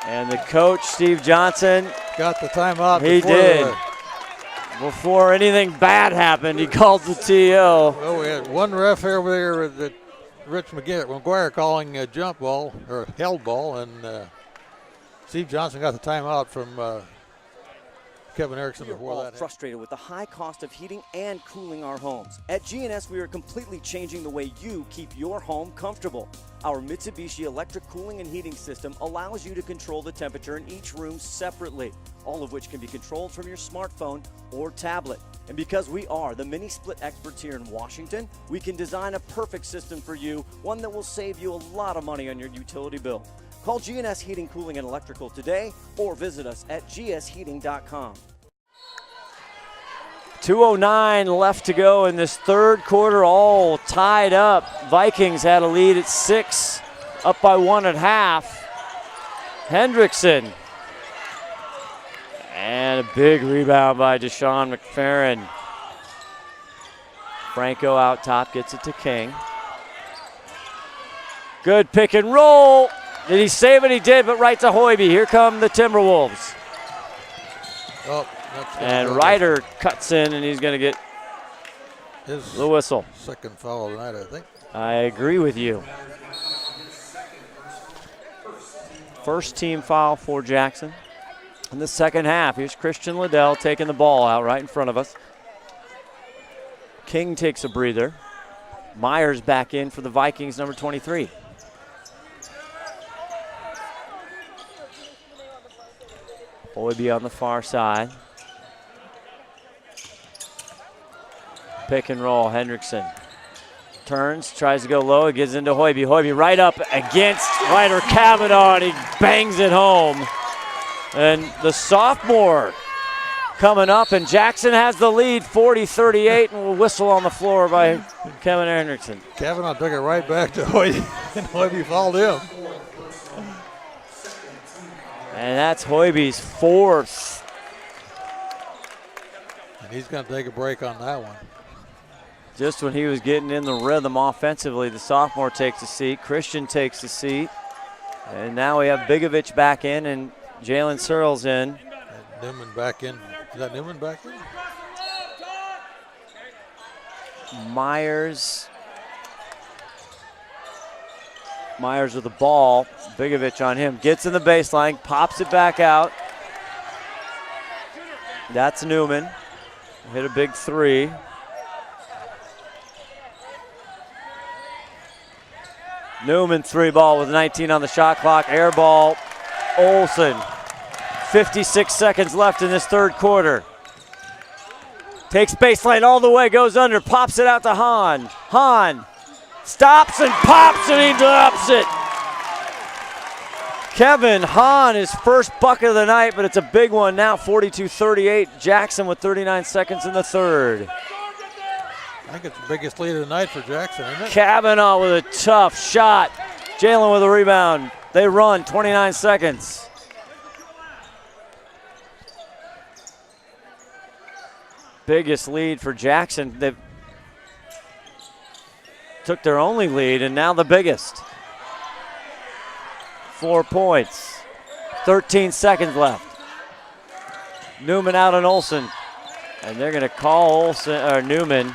And the coach, Steve Johnson, got the timeout. He did. Before anything bad happened, he called the TO. Oh, we had one ref over there that Rich McGuire calling a jump ball or held ball, and Steve Johnson got the timeout from Kevin Erickson before all that. Frustrated with the high cost of heating and cooling our homes. At G&S, we are completely changing the way you keep your home comfortable. Our Mitsubishi electric cooling and heating system allows you to control the temperature in each room separately, all of which can be controlled from your smartphone or tablet. And because we are the mini split experts here in Washington, we can design a perfect system for you, one that will save you a lot of money on your utility bill. Call G&S Heating, Cooling, and Electrical today or visit us at gsheating.com. 2:09 left to go in this third quarter, all tied up. Vikings had a lead at 6, up by 1 at half. Hendrickson. And a big rebound by Deshaun McFerrin. Franco out top, gets it to King. Good pick and roll. Did he save it? He did, but right to Hoiby. Here come the Timberwolves. Oh, and Ryder cuts in, and he's going to get the whistle. Second foul of the night, I think. I agree with you. First team foul for Jackson. In the second half, here's Christian Liddell taking the ball out right in front of us. King takes a breather. Myers back in for the Vikings, number 23. Hoiby on the far side. Pick and roll, Hendrickson. Turns, tries to go low, it gets into Hoiby. Hoiby right up against Ryder Kavanaugh, and he bangs it home. And the sophomore coming up, and Jackson has the lead, 40-38, and will whistle on the floor by Kevin Hendrickson. Kavanaugh took it right back to Hoiby, and Hoiby fouled him. And that's Hoiby's 4th. And he's going to take a break on that one. Just when he was getting in the rhythm offensively, the sophomore takes a seat. Christian takes a seat. And now we have Bigovich back in and Jalen Searles in. And Newman back in. Is that Newman back in? Myers with the ball. Bigovich on him. Gets in the baseline, pops it back out. That's Newman. Hit a big three. Newman 3-ball with 19 on the shot clock. Air ball, Olsen. 56 seconds left in this third quarter. Takes baseline all the way, goes under, pops it out to Hahn. Hahn stops and pops and he drops it. Kevin Hahn, his first bucket of the night, but it's a big one now, 42-38. Jackson with 39 seconds in the third. I think it's the biggest lead of the night for Jackson, isn't it? Kavanaugh with a tough shot. Jalen with a rebound. They run, 29 seconds. Biggest lead for Jackson. They took their only lead and now the biggest. 4 points. 13 seconds left. Newman out on Olsen. And they're going to call Olsen or Newman.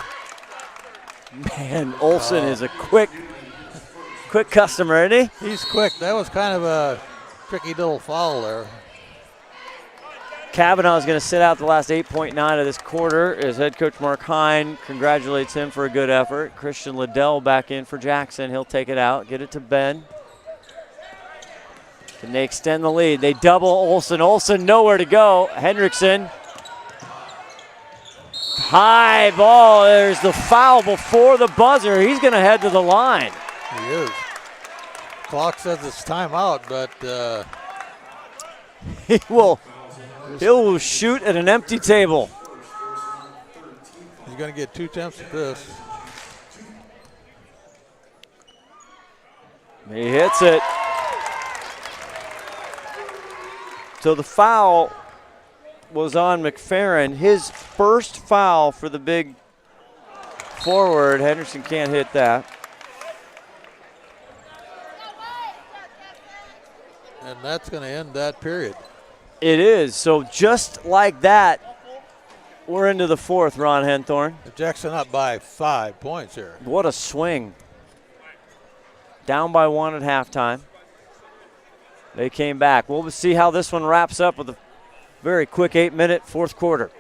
Man, Olsen is a quick customer, isn't he? He's quick. That was kind of a tricky little foul there. Kavanaugh is going to sit out the last 8.9 of this quarter as head coach Mark Hine congratulates him for a good effort. Christian Liddell back in for Jackson. He'll take it out, get it to Ben. Can they extend the lead? They double Olsen. Olsen nowhere to go. Hendrickson. High ball. There's the foul before the buzzer. He's going to head to the line. He is. Clock says it's timeout, but He'll shoot at an empty table. He's going to get 2 attempts at this. He hits it. So the foul was on McFerrin. His first foul for the big forward. Henderson can't hit that. And that's going to end that period. It is. So just like that, we're into the fourth, Ron Henthorn. Jackson up by 5 points here. What a swing. Down by 1 at halftime. They came back. We'll see how this one wraps up with a very quick 8-minute fourth quarter.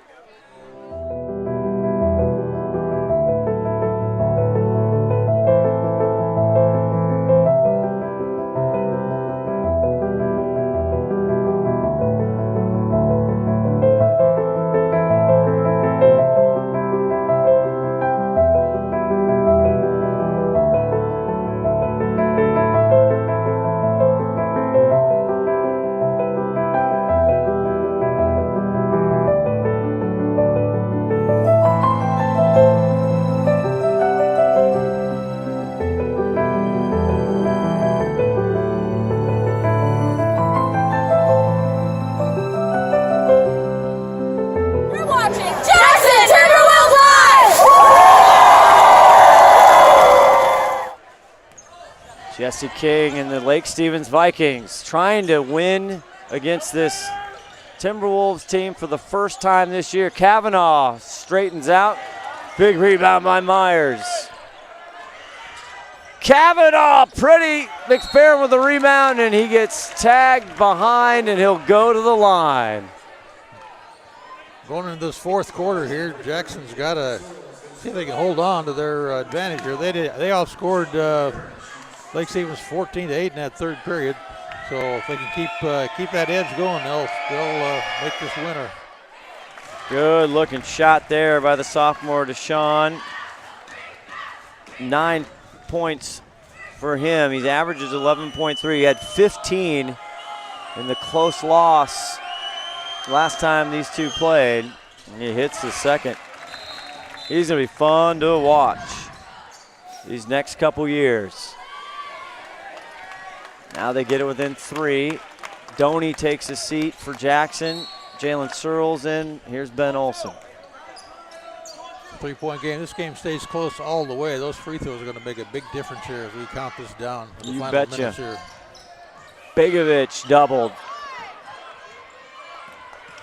Jesse King and the Lake Stevens Vikings trying to win against this Timberwolves team for the first time this year. Kavanaugh straightens out. Big rebound by Myers. Kavanaugh, pretty. McFerrin with the rebound, and he gets tagged behind, and he'll go to the line. Going into this fourth quarter here, Jackson's got to see if they can hold on to their advantage here. They outscored Lake Stevens 14-8 in that third period. So if they can keep that edge going, they'll make this winner. Good looking shot there by the sophomore Deshaun. 9 points for him. He averages 11.3. He had 15 in the close loss last time these two played. And he hits the second. He's going to be fun to watch these next couple years. Now they get it within 3. Doney takes a seat for Jackson. Jalen Searles in. Here's Ben Olsen. 3-point game. This game stays close all the way. Those free throws are going to make a big difference here as we count this down. You betcha. Begovic doubled.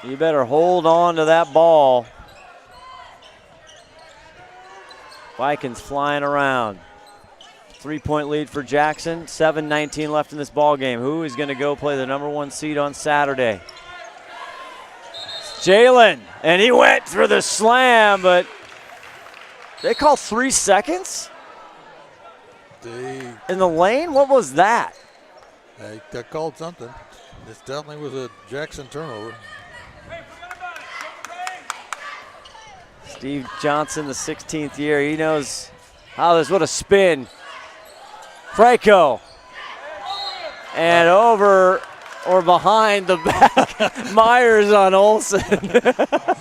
You better hold on to that ball. Vikings flying around. 3-point lead for Jackson. 7:19 left in this ball game. Who is going to go play the #1 seed on Saturday? Jalen, and he went for the slam, but they call 3 seconds in the lane? What was that? They called something. This definitely was a Jackson turnover. Steve Johnson, the 16th year, he knows how this. What a spin. Franco. And over or behind the back. Myers on Olsen.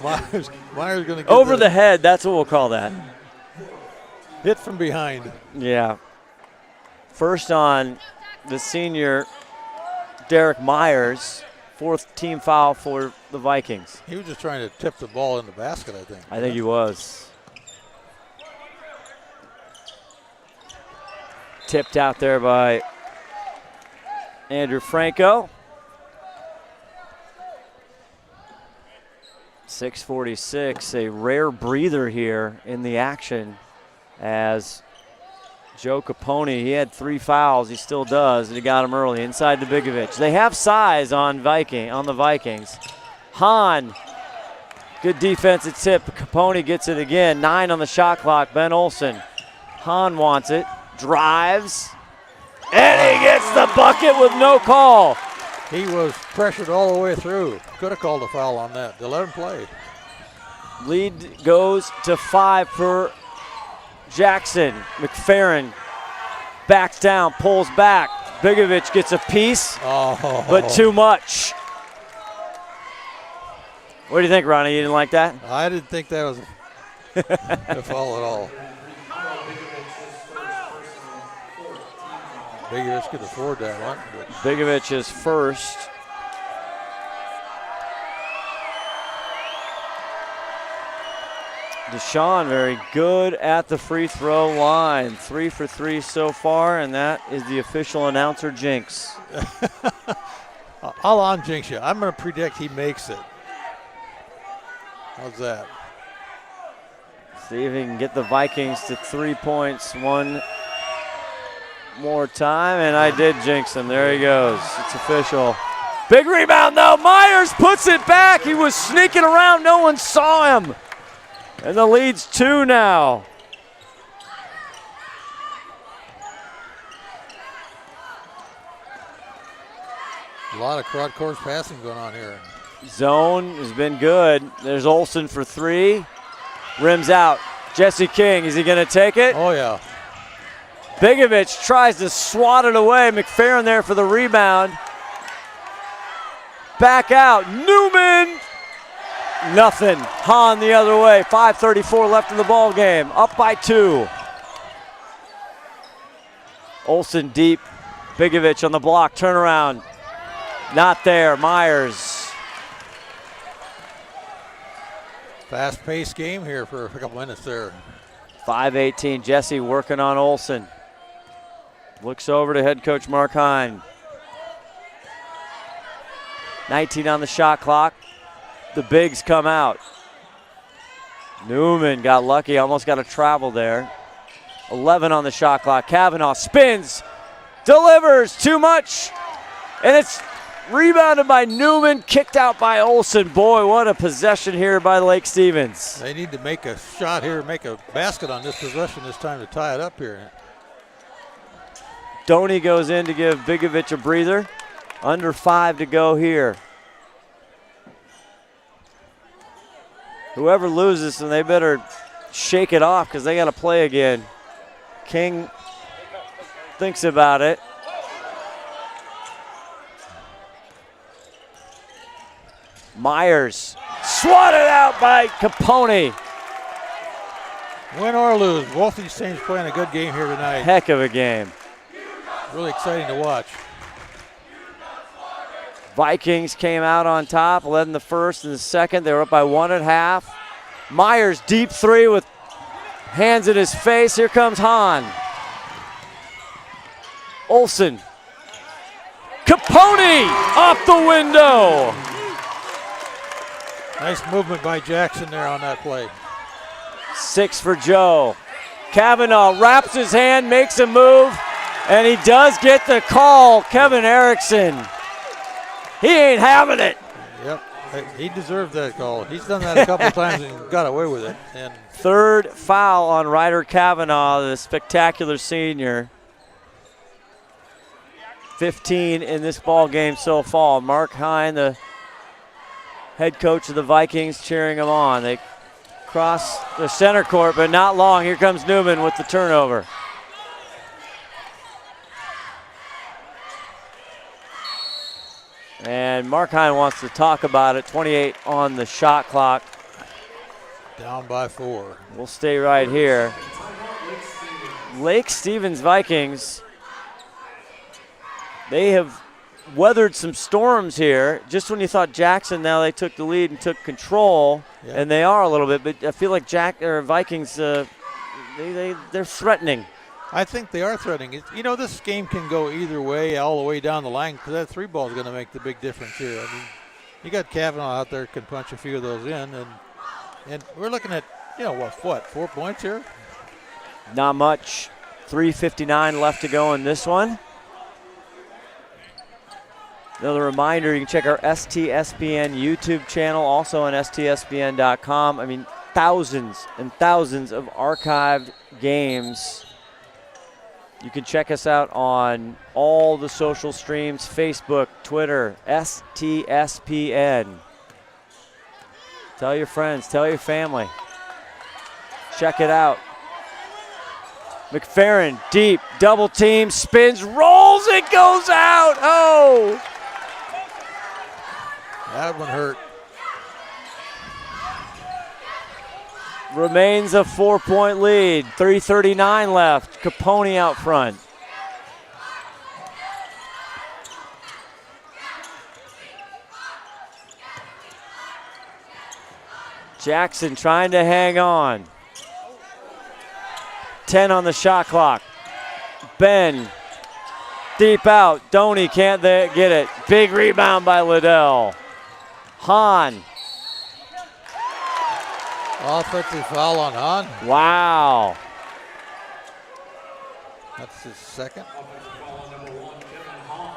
Myers going to get over the head, that's what we'll call that. Hit from behind. Yeah. First on the senior Derek Myers. 4th team foul for the Vikings. He was just trying to tip the ball in the basket, I think. I think he was. Tipped out there by Andrew Franco. 6:46, a rare breather here in the action as Joe Capone, he had 3 fouls, he still does, and he got him early inside to Bigovic. They have size on the Vikings. Hahn, good defensive tip. Capone gets it again. 9 on the shot clock. Ben Olsen. Hahn wants it, drives, and he gets the bucket with no call. He was pressured all the way through. Could have called a foul on that. They let him play. Lead goes to 5 for Jackson. McFerrin backs down, pulls back. Bigovic gets a piece, but too much. What do you think, Ronnie? You didn't like that? I didn't think that was a foul at all. Bigovic could afford that one. Bigovic is first. Deshaun very good at the free throw line. 3 for 3 so far, and that is the official announcer jinx. I'll on-jinx you. I'm going to predict he makes it. How's that? See if he can get the Vikings to 3 points one more time, and I did jinx him. There he goes. It's official. Big rebound, though. Myers puts it back. He was sneaking around. No one saw him. And the lead's 2 now. A lot of cross-court passing going on here. Zone has been good. There's Olsen for 3. Rims out. Jesse King, is he going to take it? Oh, yeah. Bigovic tries to swat it away. McFerrin there for the rebound. Back out. Newman. Nothing. Hahn the other way. 5:34 left in the ball game. Up by 2. Olsen deep. Bigovic on the block. Turnaround. Not there. Myers. Fast-paced game here for a couple minutes there. 5:18. Jesse working on Olsen. Looks over to head coach Mark Hine. 19 on the shot clock. The bigs come out. Newman got lucky, almost got a travel there. 11 on the shot clock. Kavanaugh spins, delivers too much, and it's rebounded by Newman, kicked out by Olsen. Boy, what a possession here by Lake Stevens. They need to make a shot here, make a basket on this possession this time to tie it up here. Doney goes in to give Bigovic a breather. Under 5 to go here. Whoever loses, then they better shake it off because they got to play again. King thinks about it. Myers swatted out by Capone. Win or lose, both these teams playing a good game here tonight. Heck of a game. Really exciting to watch. Vikings came out on top, led in the first and the second. They were up by 1 at half. Myers deep 3 with hands in his face. Here comes Hahn. Olsen. Capone off the window. Nice movement by Jackson there on that play. 6 for Joe. Kavanaugh wraps his hand, makes a move, and he does get the call. Kevin Erickson. He ain't having it. Yep, He deserved that call. He's done that a couple of times and got away with it. And third foul on Ryder Kavanaugh, the spectacular senior. 15 in this ball game so far. Mark Hine, the head coach of the Vikings, cheering him on. They cross the center court, but not long. Here comes Newman with the turnover. And Mark Hine wants to talk about it. 28 on the shot clock. Down by 4. We'll stay right here. Lake Stevens Vikings, they have weathered some storms here. Just when you thought Jackson, now they took the lead and took control, and they are a little bit, but I feel like Vikings, they're threatening. I think they are threatening. You know, this game can go either way, all the way down the line, because that 3 ball is going to make the big difference here. I mean, you got Kavanaugh out there can punch a few of those in, and we're looking at, what 4 points here? Not much. 3:59 left to go in this one. Another reminder, you can check our STSPN YouTube channel, also on STSPN.com. I mean, thousands and thousands of archived games. You can check us out on all the social streams, Facebook, Twitter, STSPN. Tell your friends, tell your family. Check it out. McFerrin, deep, double team, spins, rolls, it goes out. Oh! That one hurt. Remains a 4-point lead. 3:39 left. Capone out front. Jackson trying to hang on. 10 on the shot clock. Ben, deep out. Doney can't get it. Big rebound by Liddell. Hahn. Offensive foul on Hahn. Wow. That's his second.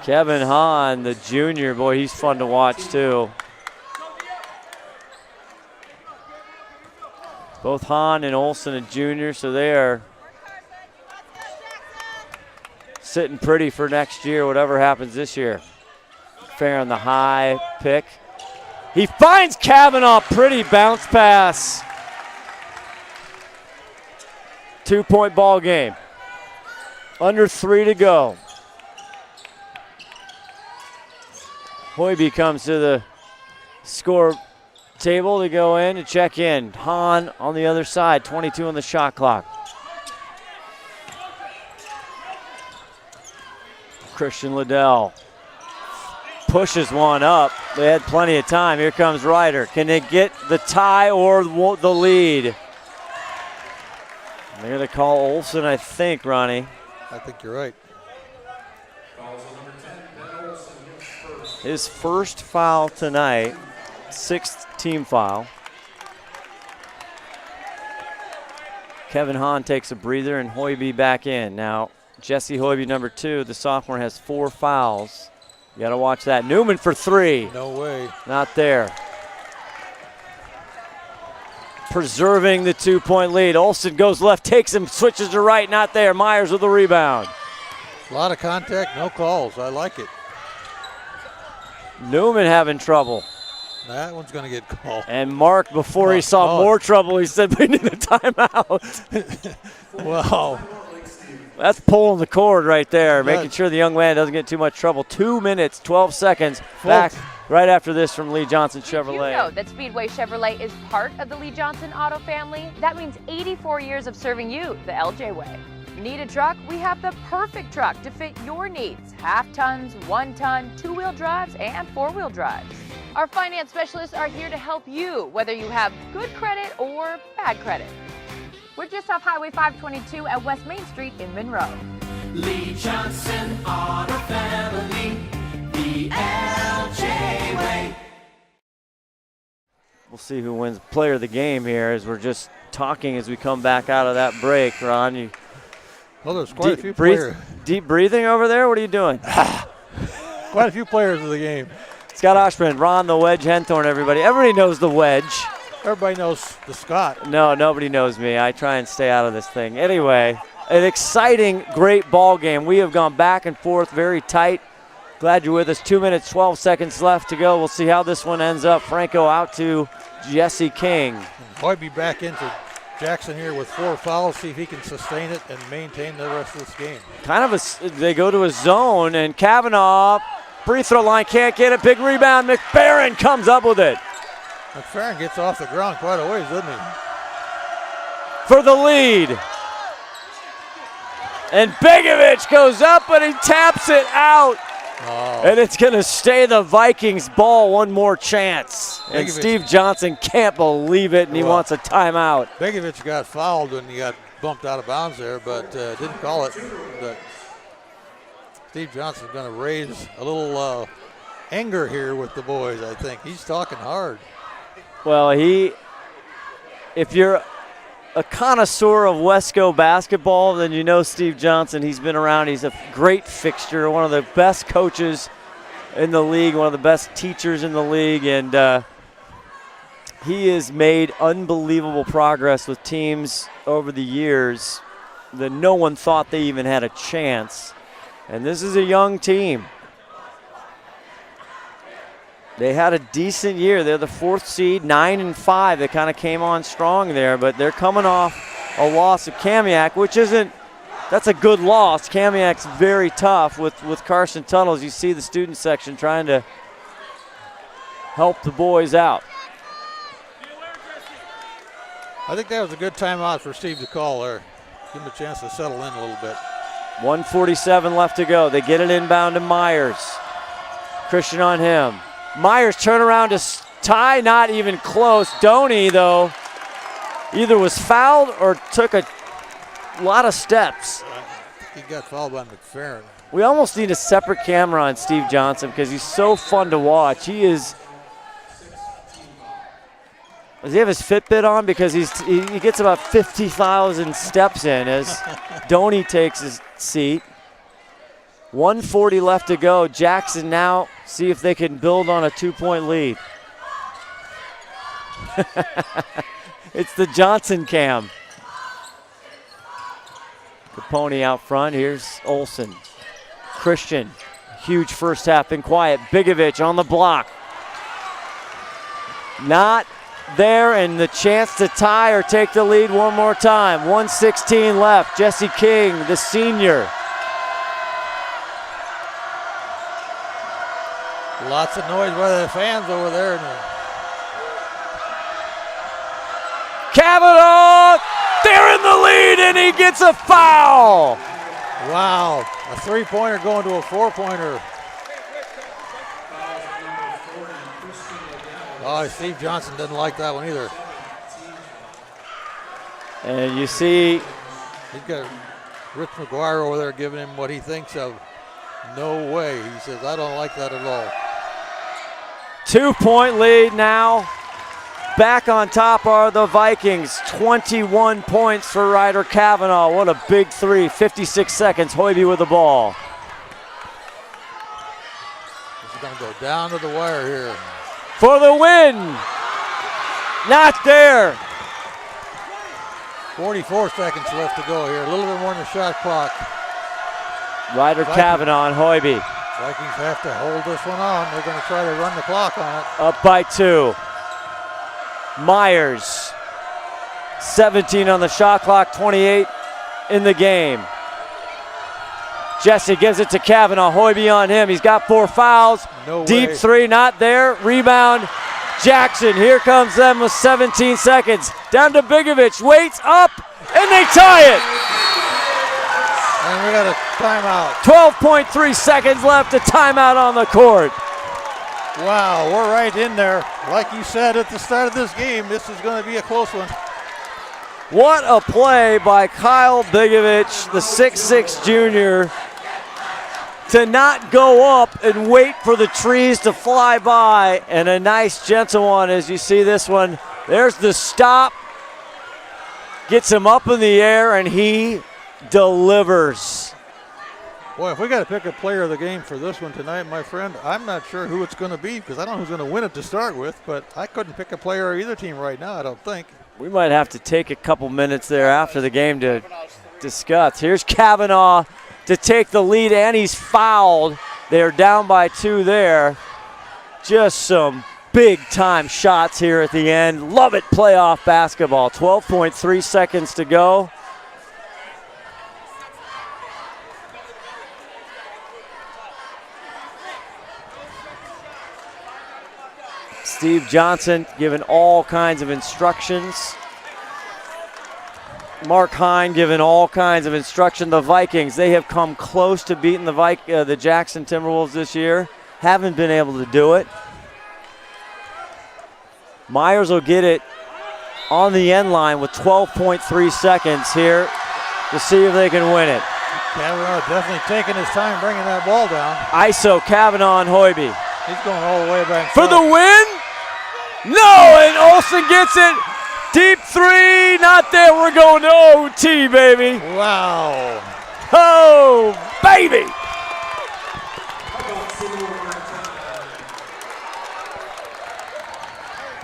Kevin Hahn, the junior, boy, he's fun to watch too. Both Hahn and Olsen a junior, so they are sitting pretty for next year, whatever happens this year. Fair on the high pick. He finds Kavanaugh, pretty bounce pass. 2-point ball game. Under 3 to go. Hoiby comes to the score table to go in to check in. Hahn on the other side, 22 on the shot clock. Christian Liddell pushes one up. They had plenty of time. Here comes Ryder. Can they get the tie or the lead? They're going to call Olsen, I think, Ronnie. I think you're right. His first foul tonight, 6th team foul. Kevin Hahn takes a breather and Hoiby back in. Now, Jesse Hoiby, number 2, the sophomore, has 4 fouls. You got to watch that. Newman for 3. No way. Not there. Preserving the 2-point lead. Olsen goes left, takes him, switches to right, not there. Myers with the rebound. A lot of contact, no calls. I like it. Newman having trouble. That one's going to get called. And Mark, before he saw more trouble, he said we need a timeout. Wow. That's pulling the cord right there, making sure the young man doesn't get too much trouble. 2 minutes, 12 seconds. Back right after this from Lee Johnson Chevrolet. Did you know that Speedway Chevrolet is part of the Lee Johnson Auto family? That means 84 years of serving you the LJ way. Need a truck? We have the perfect truck to fit your needs. Half tons, 1 ton, 2-wheel drives, and 4-wheel drives. Our finance specialists are here to help you, whether you have good credit or bad credit. We're just off Highway 522 at West Main Street in Monroe. Lee Johnson Auto Family, the LJ way. We'll see who wins player of the game here as we're just talking as we come back out of that break. Ron, well, there's quite a few players. Deep breathing over there? What are you doing? Quite a few players of the game. Scott Oshman, Ron the Wedge Henthorn, everybody. Everybody knows the Wedge. Everybody knows the Scott. No, nobody knows me. I try and stay out of this thing. Anyway, an exciting, great ball game. We have gone back and forth, very tight. Glad you're with us. 2 minutes, 12 seconds left to go. We'll see how this one ends up. Franco out to Jesse King. Hoiby back into Jackson here with 4 fouls. See if he can sustain it and maintain the rest of this game. They go to a zone, and Kavanaugh, free throw line, can't get it. Big rebound. McFerrin comes up with it. McFerrin gets off the ground quite a ways, doesn't he? For the lead. And Begovic goes up, but he taps it out. Oh. And it's going to stay the Vikings ball. One more chance. And Begovic. Steve Johnson can't believe it, and he wants a timeout. Begovic got fouled when he got bumped out of bounds there, but didn't call it. But Steve Johnson's going to raise a little anger here with the boys, I think. He's talking hard. Well, if you're a connoisseur of Wesco basketball, then you know Steve Johnson. He's been around. He's a great fixture, one of the best coaches in the league, one of the best teachers in the league, and he has made unbelievable progress with teams over the years that no one thought they even had a chance. And this is a young team. They had a decent year. They're the 4th seed, 9-5. They kind of came on strong there, but they're coming off a loss of Kamiak, which that's a good loss. Kamiak's very tough with Carson Tunnels. You see the student section trying to help the boys out. I think that was a good timeout for Steve to call there. Give him a chance to settle in a little bit. 1:47 left to go. They get it inbound to Myers. Christian on him. Myers turn around to tie, not even close. Doney, though, either was fouled or took a lot of steps. He got fouled by McFerrin. We almost need a separate camera on Steve Johnson because he's so fun to watch. Does he have his Fitbit on? Because he gets about 50,000 steps in as Doney takes his seat. 1:40 left to go. Jackson now see if they can build on a 2-point lead. It's the Johnson cam. Capone out front. Here's Olsen. Christian, huge first half, been quiet. Begovic on the block. Not there, and the chance to tie or take the lead one more time. 1:16 left. Jesse King, the senior. Lots of noise by the fans over there. Kavanaugh, they're in the lead, and he gets a foul. Wow, a 3-pointer going to a 4-pointer. Oh, Steve Johnson doesn't like that one either. And you see, he's got Rich McGuire over there giving him what he thinks of. No way. He says, I don't like that at all. 2-point lead now. Back on top are the Vikings. 21 points for Ryder Kavanaugh. What a big three. 56 seconds. Hoiby with the ball. He's going to go down to the wire here. For the win. Not there. 44 seconds left to go here. A little bit more than the shot clock. Ryder Kavanaugh and Hoiby. Vikings have to hold this one on. They're going to try to run the clock on it. Up by 2. Myers, 17 on the shot clock, 28 in the game. Jesse gives it to Kavanaugh. Hoiby on him. He's got 4 fouls. No Deep way. 3, not there. Rebound. Jackson, here comes them with 17 seconds. Down to Begovic, waits up, and they tie it. And we got a timeout. 12.3 seconds left, a timeout on the court. Wow, we're right in there. Like you said at the start of this game, this is going to be a close one. What a play by Kyle Begovic, the 6'6 junior, to not go up and wait for the trees to fly by. And a nice gentle one as you see this one. There's the stop. Gets him up in the air, and he delivers. Boy, if we got to pick a player of the game for this one tonight, my friend, I'm not sure who it's going to be because I don't know who's going to win it to start with, but I couldn't pick a player of either team right now, I don't think. We might have to take a couple minutes there after the game to discuss. Here's Kavanaugh to take the lead, and he's fouled. They're down by 2 there. Just some big-time shots here at the end. Love it, playoff basketball. 12.3 seconds to go. Steve Johnson giving all kinds of instructions. Mark Hine giving all kinds of instruction. The Vikings, they have come close to beating the Jackson Timberwolves this year. Haven't been able to do it. Myers will get it on the end line with 12.3 seconds here to see if they can win it. Kavanaugh definitely taking his time bringing that ball down. ISO, Kavanaugh and Hoiby. He's going all the way back. For the win? No, and Olsen gets it. Deep 3, not there. We're going to OT, baby. Wow. Oh, baby.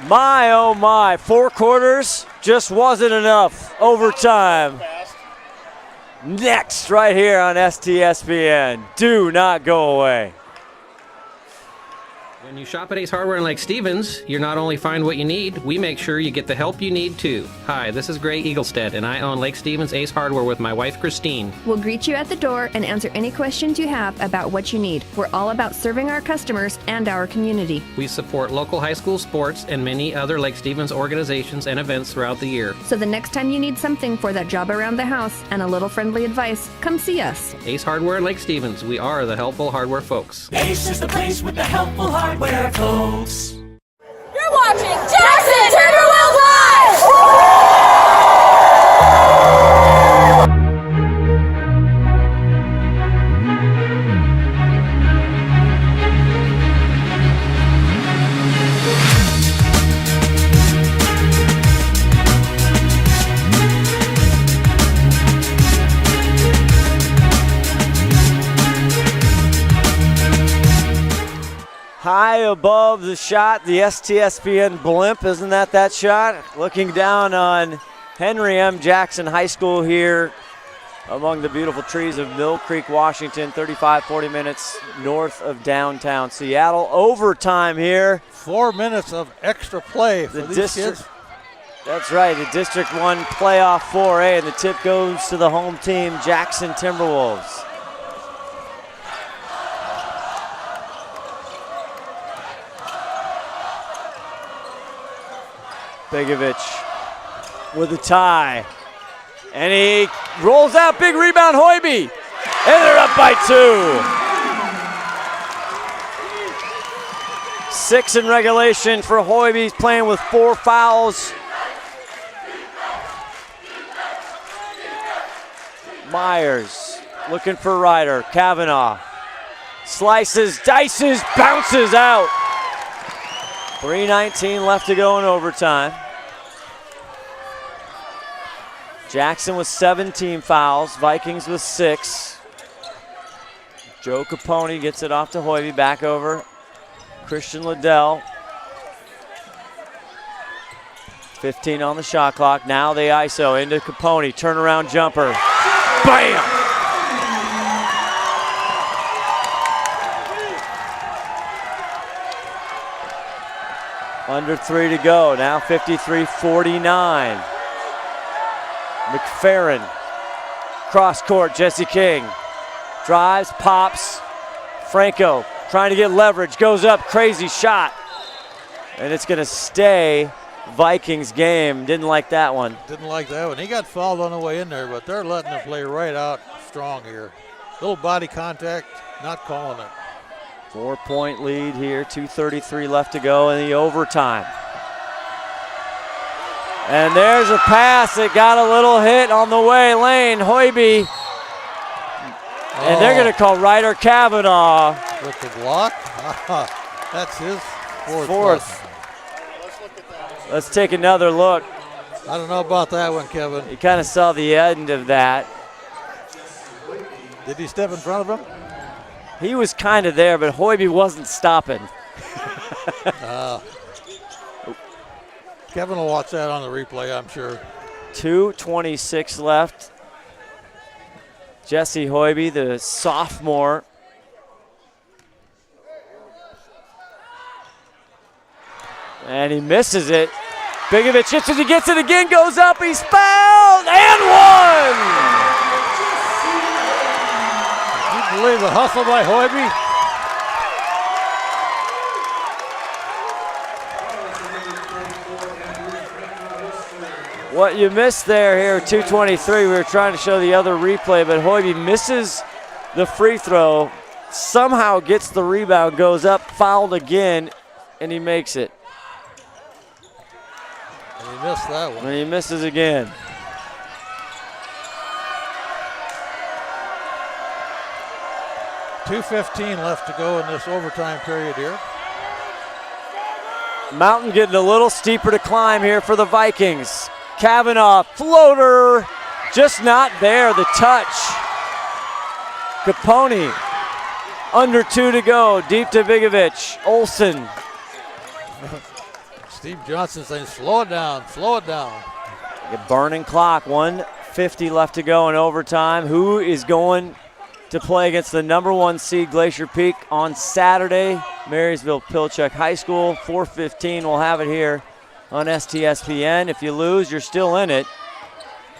My, oh my. 4 quarters just wasn't enough. Overtime. Next, right here on STSPN. Do not go away. When you shop at Ace Hardware in Lake Stevens, you not only find what you need, we make sure you get the help you need too. Hi, this is Gray Eaglestead, and I own Lake Stevens Ace Hardware with my wife, Christine. We'll greet you at the door and answer any questions you have about what you need. We're all about serving our customers and our community. We support local high school sports and many other Lake Stevens organizations and events throughout the year. So the next time you need something for that job around the house and a little friendly advice, come see us. Ace Hardware in Lake Stevens. We are the helpful hardware folks. Ace is the place with the helpful hardware folks. You're watching Jackson Timberwolves Live! High above the shot, the STSPN blimp, isn't that shot? Looking down on Henry M. Jackson High School here among the beautiful trees of Mill Creek, Washington, 40 minutes north of downtown Seattle. Overtime here. 4 minutes of extra play for these kids. That's right, the District 1 playoff 4A, and the tip goes to the home team, Jackson Timberwolves. Begovic with a tie. And he rolls out, big rebound, Hoiby. And they're up by 2. 6 in regulation for Hoiby. He's playing with 4 fouls. Myers looking for Ryder. Kavanaugh slices, dices, bounces out. 3:19 left to go in overtime. Jackson with 17 fouls, Vikings with 6. Joe Capone gets it off to Hoiby, back over Christian Liddell. 15 on the shot clock. Now the ISO into Capone, turnaround jumper. Bam! Under 3 to go, now 53-49. McFerrin, cross court, Jesse King. Drives, pops. Franco trying to get leverage, goes up, crazy shot. And it's gonna stay Vikings game. Didn't like that one. Didn't like that one. He got fouled on the way in there, but they're letting him play right out strong here. Little body contact, not calling it. 4-point lead here, 2:33 left to go in the overtime. And there's a pass that got a little hit on the way lane, Hoiby. And they're gonna call Ryder Kavanaugh. With the block? That's his fourth. Let's take another look. I don't know about that one, Kevin. You kind of saw the end of that. Did he step in front of him? He was kind of there, but Hoiby wasn't stopping. Kevin will watch that on the replay, I'm sure. 2:26 left. Jesse Hoiby, the sophomore. And he misses it. Bigovich hits it, he gets it again, goes up, he's fouled, and one! Can you believe the hustle by Hoiby? What you missed there here, 2:23, we were trying to show the other replay, but Hoiby misses the free throw, somehow gets the rebound, goes up, fouled again, and he makes it. And he missed that one. And he misses again. $2:15 left to go in this overtime period here. Mountain getting a little steeper to climb here for the Vikings. Kavanaugh, floater, just not there, the touch. Capone, under 2 to go, deep to Bigovich. Olsen. Steve Johnson saying, slow it down, slow it down. A burning clock, 1:50 left to go in overtime. Who is going to play against the #1 seed Glacier Peak on Saturday? Marysville Pilchuck High School, 4:15. We'll have it here on STSPN. If you lose, you're still in it.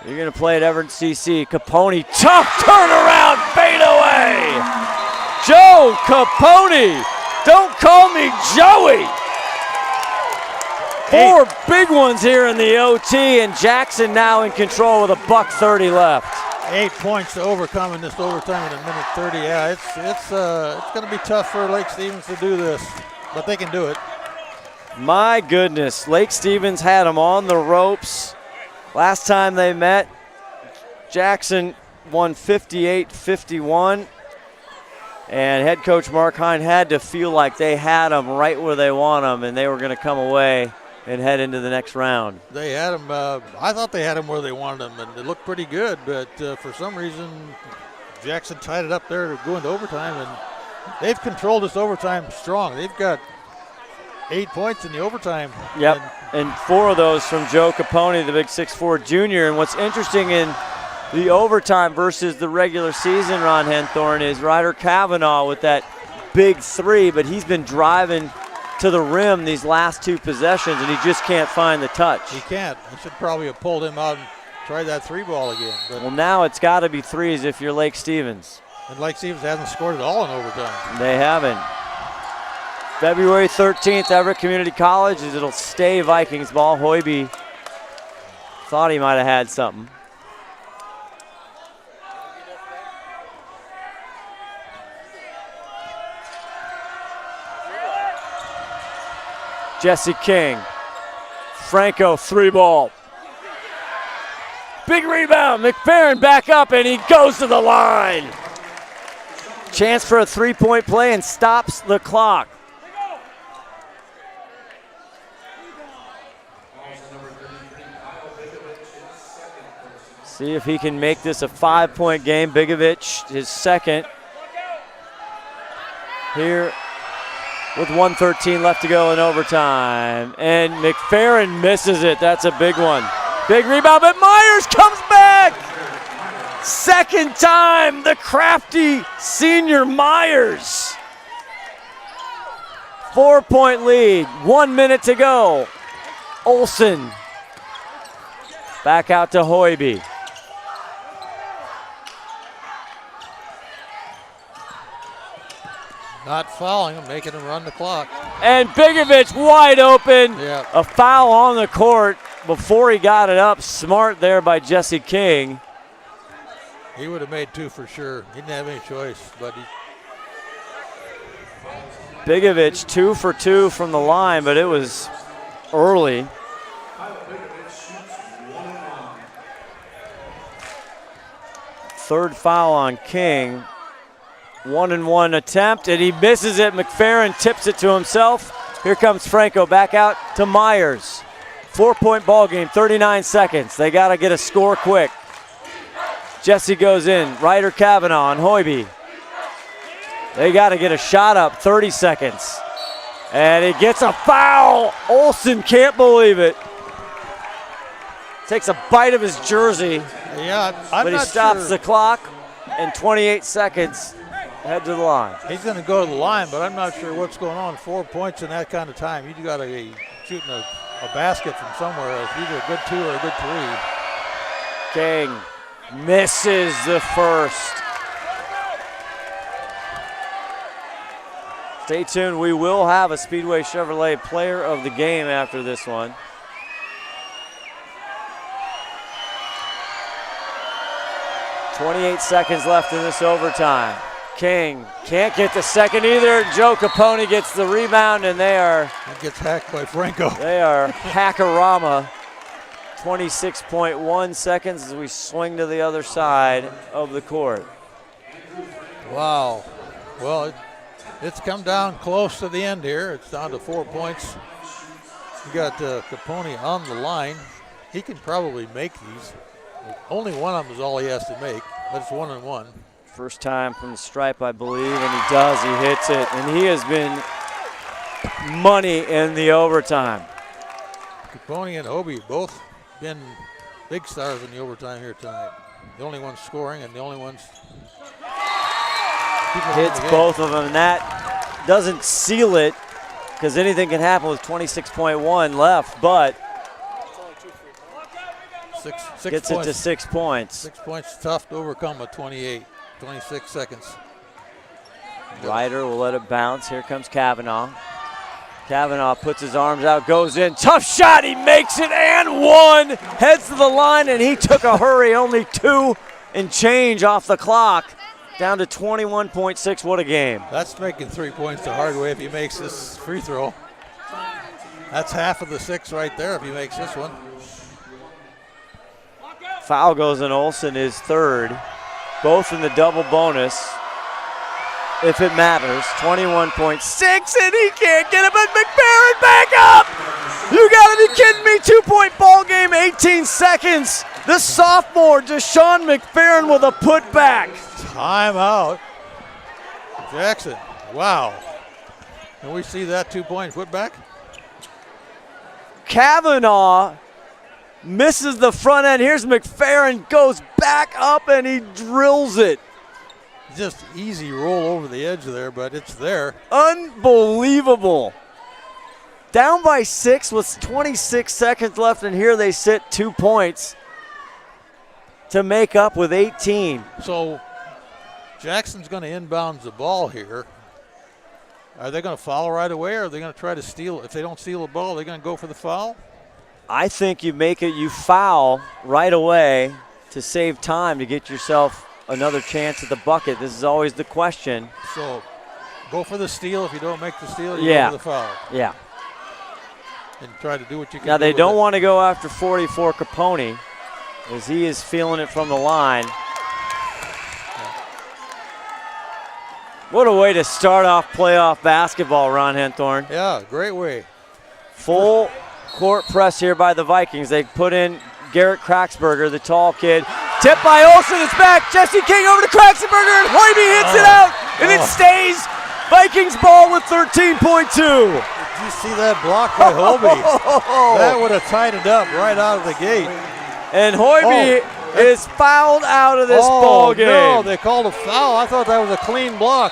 You're going to play at Everett CC. Capone, tough turnaround, fade away. Joe Capone, don't call me Joey. 4 big ones here in the OT, and Jackson now in control with $1:30 left. 8 points to overcome in this overtime in 1:30. Yeah, it's going to be tough for Lake Stevens to do this, but they can do it. My goodness, Lake Stevens had them on the ropes. Last time they met, Jackson won 58-51. And head coach Mark Hine had to feel like they had them right where they want them, and they were going to come away and head into the next round. They had them, I thought they had them where they wanted them, and it looked pretty good, but for some reason, Jackson tied it up there to go into overtime, and they've controlled this overtime strong. They've got 8 points in the overtime. Yep, and 4 of those from Joe Capone, the big 6'4" junior. And what's interesting in the overtime versus the regular season, Ron Henthorn, is Ryder Kavanaugh with that big 3, but he's been driving to the rim these last 2 possessions, and he just can't find the touch. He can't. He should probably have pulled him out and tried that 3 ball again. But well, now it's got to be 3s if you're Lake Stevens. And Lake Stevens hasn't scored at all in overtime. They haven't. February 13th, Everett Community College, as it'll stay Vikings ball. Hoiby thought he might have had something. Jesse King. Franco, 3 ball. Big rebound. McFerrin back up, and he goes to the line. Chance for a 3-point play and stops the clock. See if he can make this a 5-point game. Bigovich, his second. Here with 1:13 left to go in overtime. And McFerrin misses it. That's a big one. Big rebound, but Myers comes back. Second time, the crafty senior Myers. 4-point lead, 1 minute to go. Olsen back out to Hoiby. Not fouling him, making him run the clock. And Bigovich wide open. Yeah. A foul on the court before he got it up. Smart there by Jesse King. He would have made 2 for sure. He didn't have any choice, but Bigovich 2 for 2 from the line, but it was early. Third foul on King. 1-and-1 attempt, and he misses it. McFerrin tips it to himself. Here comes Franco back out to Myers. 4-point ball game, 39 seconds. They got to get a score quick. Jesse goes in. Ryder, Kavanaugh, and Hoiby. They got to get a shot up. 30 seconds. And he gets a foul. Olsen can't believe it. Takes a bite of his jersey. Yeah, but he stops the clock. And 28 seconds. Head to the line. He's going to go to the line, but I'm not sure what's going on. 4 points in that kind of time. You got to be shooting a basket from somewhere. It's either a good 2 or a good 3. King misses the first. Stay tuned. We will have a Speedway Chevrolet player of the game after this one. .28 seconds left in this overtime. King can't get the second either. Joe Capone gets the rebound, and He gets hacked by Franco. They are hackorama. 26.1 seconds as we swing to the other side of the court. Wow. Well, it's come down close to the end here. It's down to 4 points. You got Capone on the line. He can probably make these. Only one of them is all he has to make, but it's 1-1. First time from the stripe, I believe, and he does. He hits it, and he has been money in the overtime. Capone and Hobie both been big stars in the overtime here tonight. The only ones scoring and the only ones. Hits both of them, and that doesn't seal it because anything can happen with 26.1 left, but six gets points. it to 6 points. 6 points, tough to overcome with 26 seconds. Ryder will let it bounce. Here comes Kavanaugh. Kavanaugh puts his arms out, goes in. Tough shot, he makes it and one. Heads to the line, and he took a hurry. Only 2 and change off the clock. Down to 21.6. What a game. That's making 3 points the hard way if he makes this free throw. That's half of the 6 right there if he makes this one. Foul goes in Olsen, his third. Both in the double bonus. If it matters, 21.6, and he can't get it, but McFerrin back up! You gotta be kidding me, 2-point ball game, 18 seconds. The sophomore, Deshaun McFerrin with a putback. Timeout. Jackson, wow. Can we see that 2-point putback? Kavanaugh misses the front end. Here's McFerrin, goes back up, and he drills it. Just easy roll over the edge there, but it's there. Unbelievable. Down by 6 with 26 seconds left, and here they sit 2 points to make up with 18. So Jackson's going to inbound the ball here. Are they going to foul right away, or are they going to try to steal? If they don't steal the ball, they're going to go for the foul? I think you foul right away to save time to get yourself another chance at the bucket. This is always the question. So go for the steal. If you don't make the steal, you go for the foul. Yeah. And try to do what you can. Now they don't want to go after 44 Capone, as he is feeling it from the line. What a way to start off playoff basketball, Ron Henthorn. Yeah, great way. Full court press here by the Vikings. They put in Garrett Kraxberger, the tall kid. Tipped by Olsen, it's back. Jesse King over to Kraxberger, and Hoiby hits it out, and it stays. Vikings ball with 13.2. Did you see that block by Hoiby? That would have tied it up right out of the gate. And Hoiby is fouled out of this ball game. No, they called a foul. I thought that was a clean block.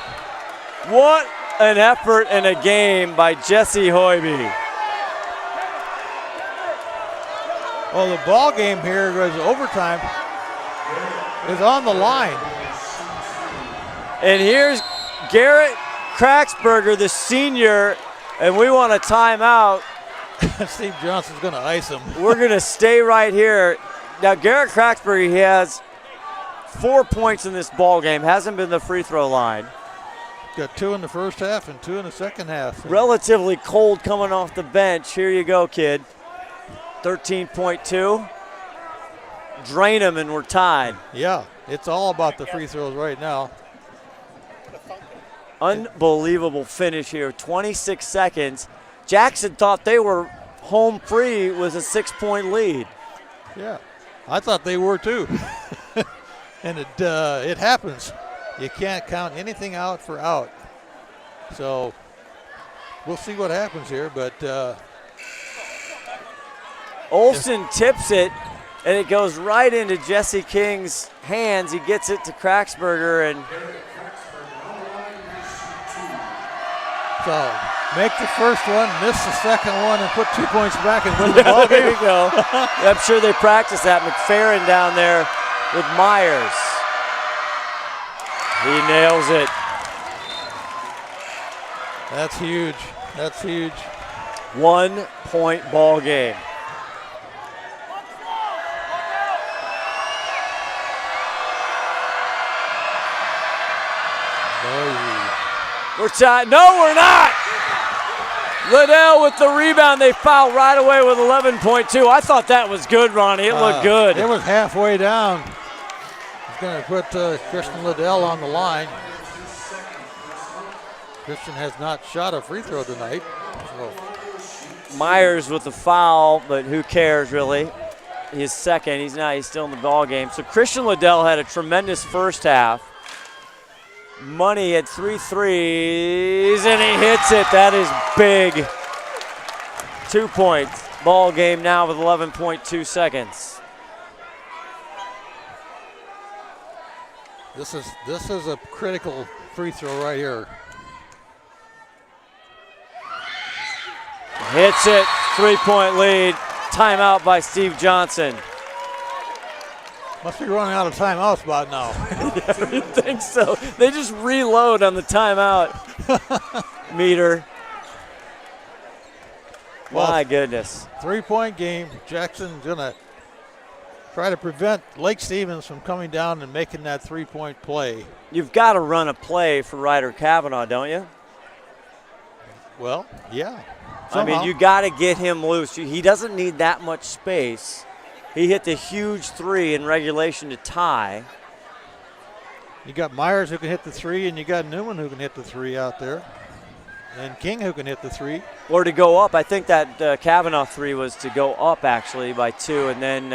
What an effort and a game by Jesse Hoiby. Well, the ball game here was overtime. Is on the line. And here's Garrett Kraxberger, the senior, and we want a timeout. Steve Johnson's going to ice him. We're going to stay right here. Now, Garrett Kraxberger, he has 4 points in this ball game. Hasn't been the free throw line. Got 2 in the first half and 2 in the second half. Relatively cold coming off the bench. Here you go, kid. 13.2. Drain them and we're tied. Yeah, it's all about the free throws right now. Unbelievable finish here. 26 seconds. Jackson thought they were home free with a 6-point lead. Yeah, I thought they were too. And it happens. You can't count anything out for out. So we'll see what happens here, but Olson tips it, and it goes right into Jesse King's hands. He gets it to Kraxberger, and so make the first one, miss the second one, and put 2 points back and win the ball game. There you go. I'm sure they practice that. McFerrin down there with Myers. He nails it. That's huge. That's huge. 1 point ball game. We're tied. No, we're not. Liddell with the rebound. They foul right away with 11.2. I thought that was good, Ronnie. It looked good. It was halfway down. He's going to put Christian Liddell on the line. Christian has not shot a free throw tonight. So. Myers with the foul, but who cares really? His second. He's not. He's still in the ball game. So Christian Liddell had a tremendous first half. Money had 3 threes, and he hits it. That is big. 2 points. Ball game now with 11.2 seconds. This is a critical free throw right here. Hits it. 3-point lead. Timeout by Steve Johnson. Must be running out of timeouts about now. I think so. They just reload on the timeout meter. Well, my goodness. 3-point game. Jackson's going to try to prevent Lake Stevens from coming down and making that 3-point play. You've got to run a play for Ryder Kavanaugh, don't you? Well, yeah. Somehow. I mean, you got to get him loose. He doesn't need that much space. He hit the huge 3 in regulation to tie. You got Myers who can hit the 3, and you got Newman who can hit the 3 out there. And King who can hit the 3. Or to go up. I think that Kavanaugh 3 was to go up actually by 2, and then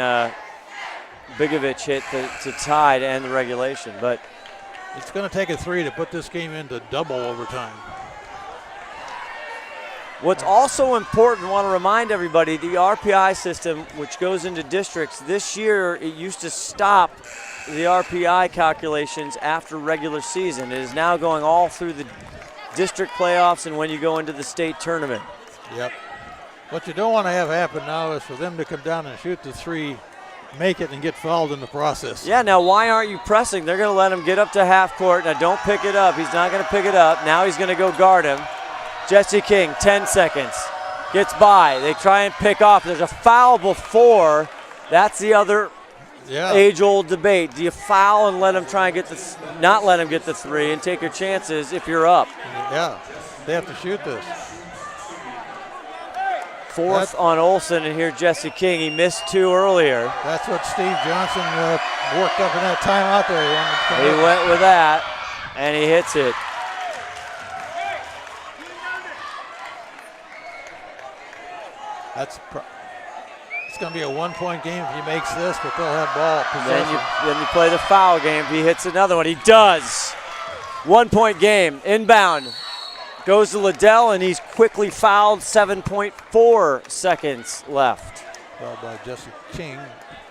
Bigovich hit to tie to end the regulation. But it's going to take a 3 to put this game into double overtime. What's also important, I want to remind everybody, the RPI system, which goes into districts, this year it used to stop the RPI calculations after regular season. It is now going all through the district playoffs and when you go into the state tournament. Yep. What you don't want to have happen now is for them to come down and shoot the 3, make it, and get fouled in the process. Yeah, now why aren't you pressing? They're going to let him get up to half court. Now don't pick it up. He's not going to pick it up. Now he's going to go guard him. Jesse King, 10 seconds. Gets by. They try and pick off. There's a foul before. That's the other age-old debate. Do you foul and let him try and not let him get the 3 and take your chances if you're up? Yeah, they have to shoot this. Fourth on Olson, and here Jesse King. He missed 2 earlier. That's what Steve Johnson worked up in that timeout there. He went with that, and he hits it. It's going to be a 1-point game if he makes this, but they'll have ball possession. Then you play the foul game if he hits another one. He does. 1-point game, inbound. Goes to Liddell, and he's quickly fouled. 7.4 seconds left. Fouled by Jesse King.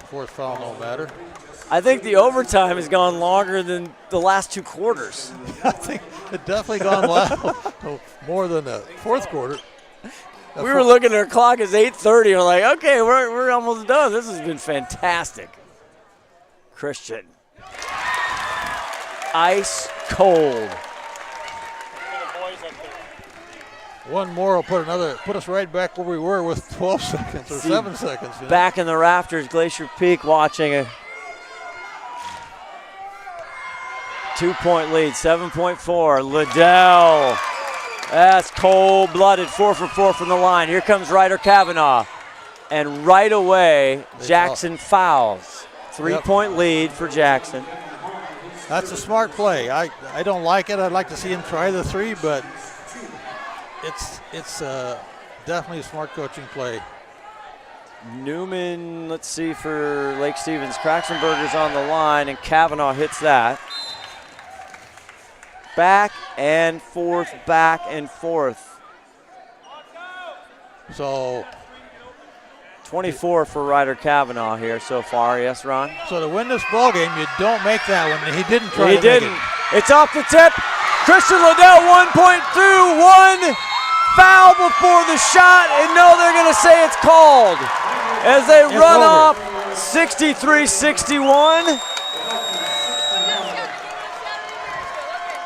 Fourth foul, no matter. I think the overtime has gone longer than the last 2 quarters. I think it definitely gone more than the fourth quarter. We were looking at our clock, it's 8:30. We're like, okay, we're almost done. This has been fantastic. Christian. Ice cold. One more will put us right back where we were with 12 seconds or 7 seconds. You know? Back in the rafters, Glacier Peak watching a 2-point lead, 7.4. Liddell. That's cold-blooded, 4 for 4 from the line. Here comes Ryder Kavanaugh. And right away, Jackson fouls. 3-point lead for Jackson. That's a smart play. I don't like it. I'd like to see him try the 3, but it's definitely a smart coaching play. Newman, let's see, for Lake Stevens. Kraxenberger's on the line, and Kavanaugh hits that. Back and forth, back and forth. So 24 for Ryder Kavanaugh here so far. Yes, Ron? So to win this ball game, you don't make that one. He didn't try to didn't. make it. It's off the tip. Christian Liddell, 1.2, one foul before the shot, and no, they're going to say it's called as they run off 63-61.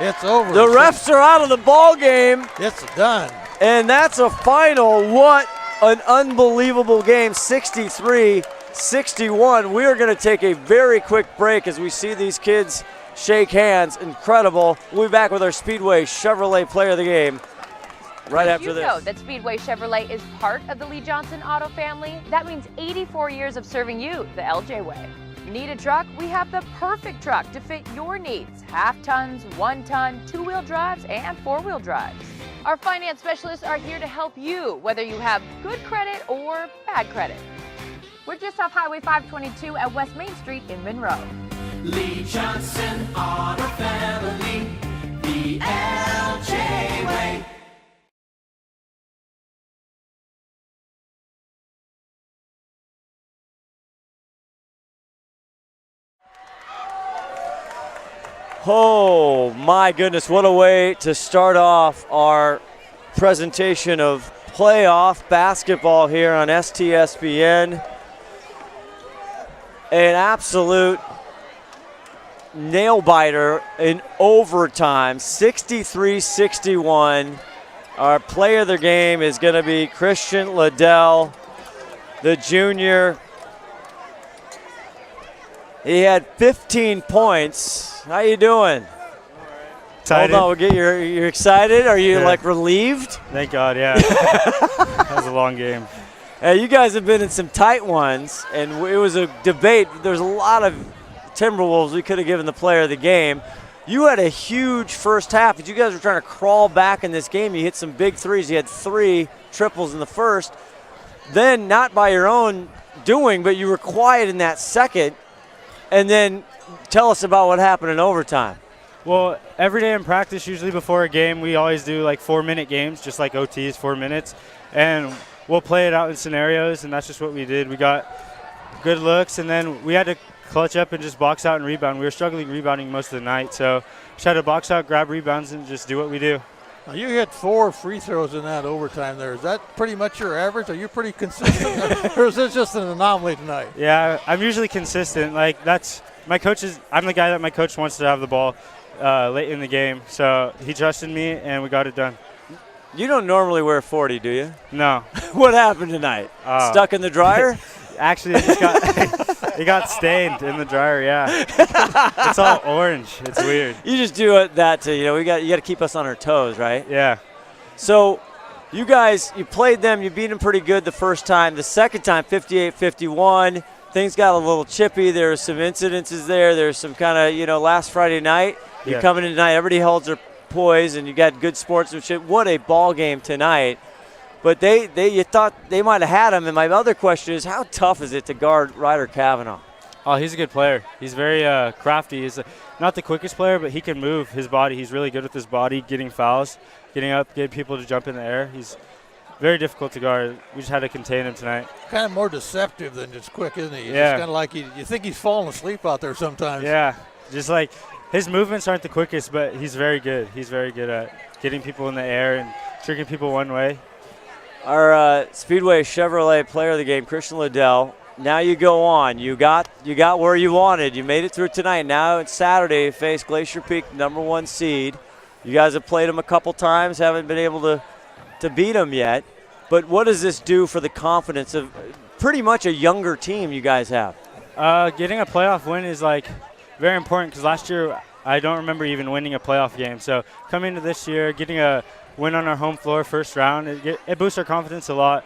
It's over. The refs are out of the ball game. It's done. And that's a final. What an unbelievable game, 63-61. We are going to take a very quick break as we see these kids shake hands. Incredible. We'll be back with our Speedway Chevrolet Player of the Game right after this. Did you know that Speedway Chevrolet is part of the Lee Johnson Auto family? That means 84 years of serving you the LJ way. Need a truck? We have the perfect truck to fit your needs. Half tons, 1 ton, 2-wheel drives, and 4-wheel drives. Our finance specialists are here to help you, whether you have good credit or bad credit. We're just off Highway 522 at West Main Street in Monroe. Lee Johnson Auto Family, the LJ way. Oh my goodness, what a way to start off our presentation of playoff basketball here on STSPN. An absolute nail biter in overtime, 63-61. Our player of the game is going to be Christian Liddell, the junior. He had 15 points. How you doing? Excited. Hold on, we'll get you're excited? Are you like relieved? Thank God, yeah. That was a long game. Hey, you guys have been in some tight ones, and it was a debate. There was a lot of Timberwolves we could have given the player of the game. You had a huge first half, but you guys were trying to crawl back in this game. You hit some big threes. You had 3 triples in the first. Then, not by your own doing, but you were quiet in that second. And then tell us about what happened in overtime. Well, every day in practice, usually before a game, we always do like 4-minute games, just like OTs, 4 minutes. And we'll play it out in scenarios, and that's just what we did. We got good looks, and then we had to clutch up and just box out and rebound. We were struggling rebounding most of the night, so just had to box out, grab rebounds, and just do what we do. Now you hit 4 free throws in that overtime there. Is that pretty much your average? Are you pretty consistent? Or is this just an anomaly tonight? Yeah, I'm usually consistent. Like, that's my coach I'm the guy that my coach wants to have the ball late in the game. So he trusted me, and we got it done. You don't normally wear 40, do you? No. What happened tonight? Stuck in the dryer? Actually, it got stained in the dryer, yeah. It's all orange. It's weird. You just do that to, you got to keep us on our toes, right? Yeah. So you guys, you played them, you beat them pretty good the first time. The second time, 58-51, things got a little chippy. There were some incidences there. There's some kind of, last Friday night, you're coming in tonight, everybody holds their poise, and you got good sportsmanship. What a ball game tonight. But you thought they might have had him, and my other question is, how tough is it to guard Ryder Kavanaugh? Oh, he's a good player. He's very crafty. He's not the quickest player, but he can move his body. He's really good with his body, getting fouls, getting up, getting people to jump in the air. He's very difficult to guard. We just had to contain him tonight. Kind of more deceptive than just quick, isn't he? He's yeah. Kind of like you think he's falling asleep out there sometimes. Yeah, just like his movements aren't the quickest, but he's very good. He's very good at getting people in the air and tricking people one way. Our Speedway Chevrolet Player of the Game, Christian Liddell. Now you go on. You got where you wanted. You made it through tonight. Now it's Saturday. You face Glacier Peak, #1 seed. You guys have played them a couple times. Haven't been able to beat them yet. But what does this do for the confidence of pretty much a younger team you guys have? Getting a playoff win is very important because last year I don't remember even winning a playoff game. So coming into this year, getting a win on our home floor first round, it boosts our confidence a lot,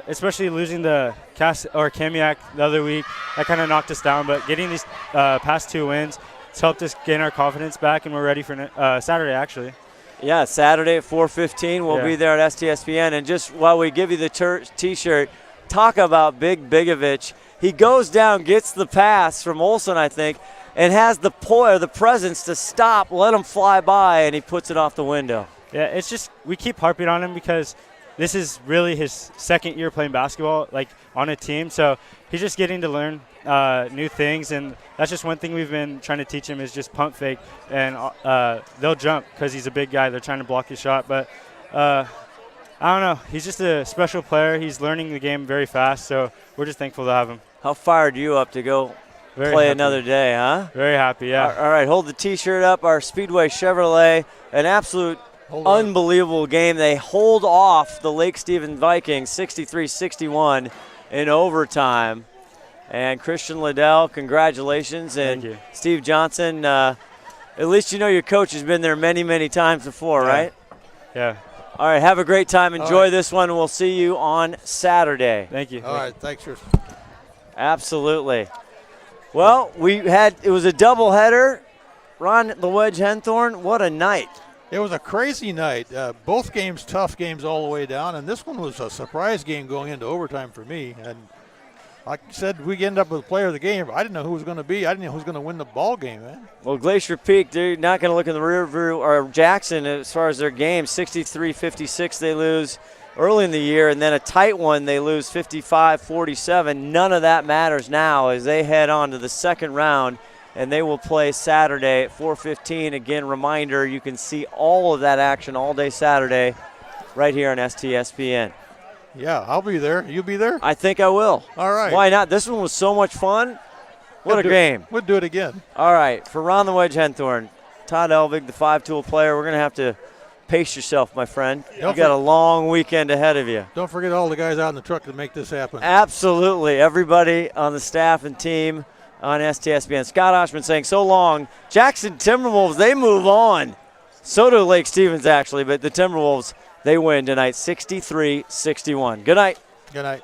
especially losing the Kamiak the other week. That kind of knocked us down, but getting these past 2 wins has helped us gain our confidence back, and we're ready for Saturday, actually. Yeah, Saturday at 4:15. We'll be there at STSPN. And just while we give you the T-shirt, talk about Big Bigovich. He goes down, gets the pass from Olsen, I think, and has the presence to stop, let him fly by, and he puts it off the window. Yeah, it's just we keep harping on him because this is really his second year playing basketball, like on a team. So he's just getting to learn new things, and that's just one thing we've been trying to teach him is just pump fake, and they'll jump because he's a big guy. They're trying to block his shot, but I don't know. He's just a special player. He's learning the game very fast, so we're just thankful to have him. How fired you up to go play another day, huh? Very happy, yeah. All right, hold the T-shirt up. Our Speedway Chevrolet, an absolute unbelievable game. They hold off the Lake Stevens Vikings 63-61 in overtime. And Christian Liddell, congratulations. And Thank you. Steve Johnson, at least you know your coach has been there many, many times before, right? Yeah. All right, have a great time. Enjoy this one. We'll see you on Saturday. Thank you. All right, thanks. Absolutely. Well, it was a doubleheader. Ron the Wedge Henthorn, what a night. It was a crazy night. Both games, tough games all the way down, and this one was a surprise game going into overtime for me. And like I said, we end up with player of the game. I didn't know who it was going to be. I didn't know who was going to win the ball game, man. Well, Glacier Peak, they're not going to look in the rear view, or Jackson as far as their game. 63-56 they lose early in the year, and then a tight one they lose 55-47. None of that matters now as they head on to the second round, and they will play Saturday at 4:15. Again, reminder, you can see all of that action all day Saturday right here on STSPN. Yeah, I'll be there. You be there? I think I will. All right. Why not? This one was so much fun. What a game. We'll do it again. All right, for Ron the Wedge Henthorn, Todd Elvig, the 5-tool player, we're going to have to pace yourself, my friend. You got a long weekend ahead of you. Don't forget all the guys out in the truck to make this happen. Absolutely. Everybody on the staff and team on STSPN. Scott Oshman saying so long. Jackson Timberwolves, they move on. So do Lake Stevens, actually, but the Timberwolves, they win tonight 63-61. Good night. Good night.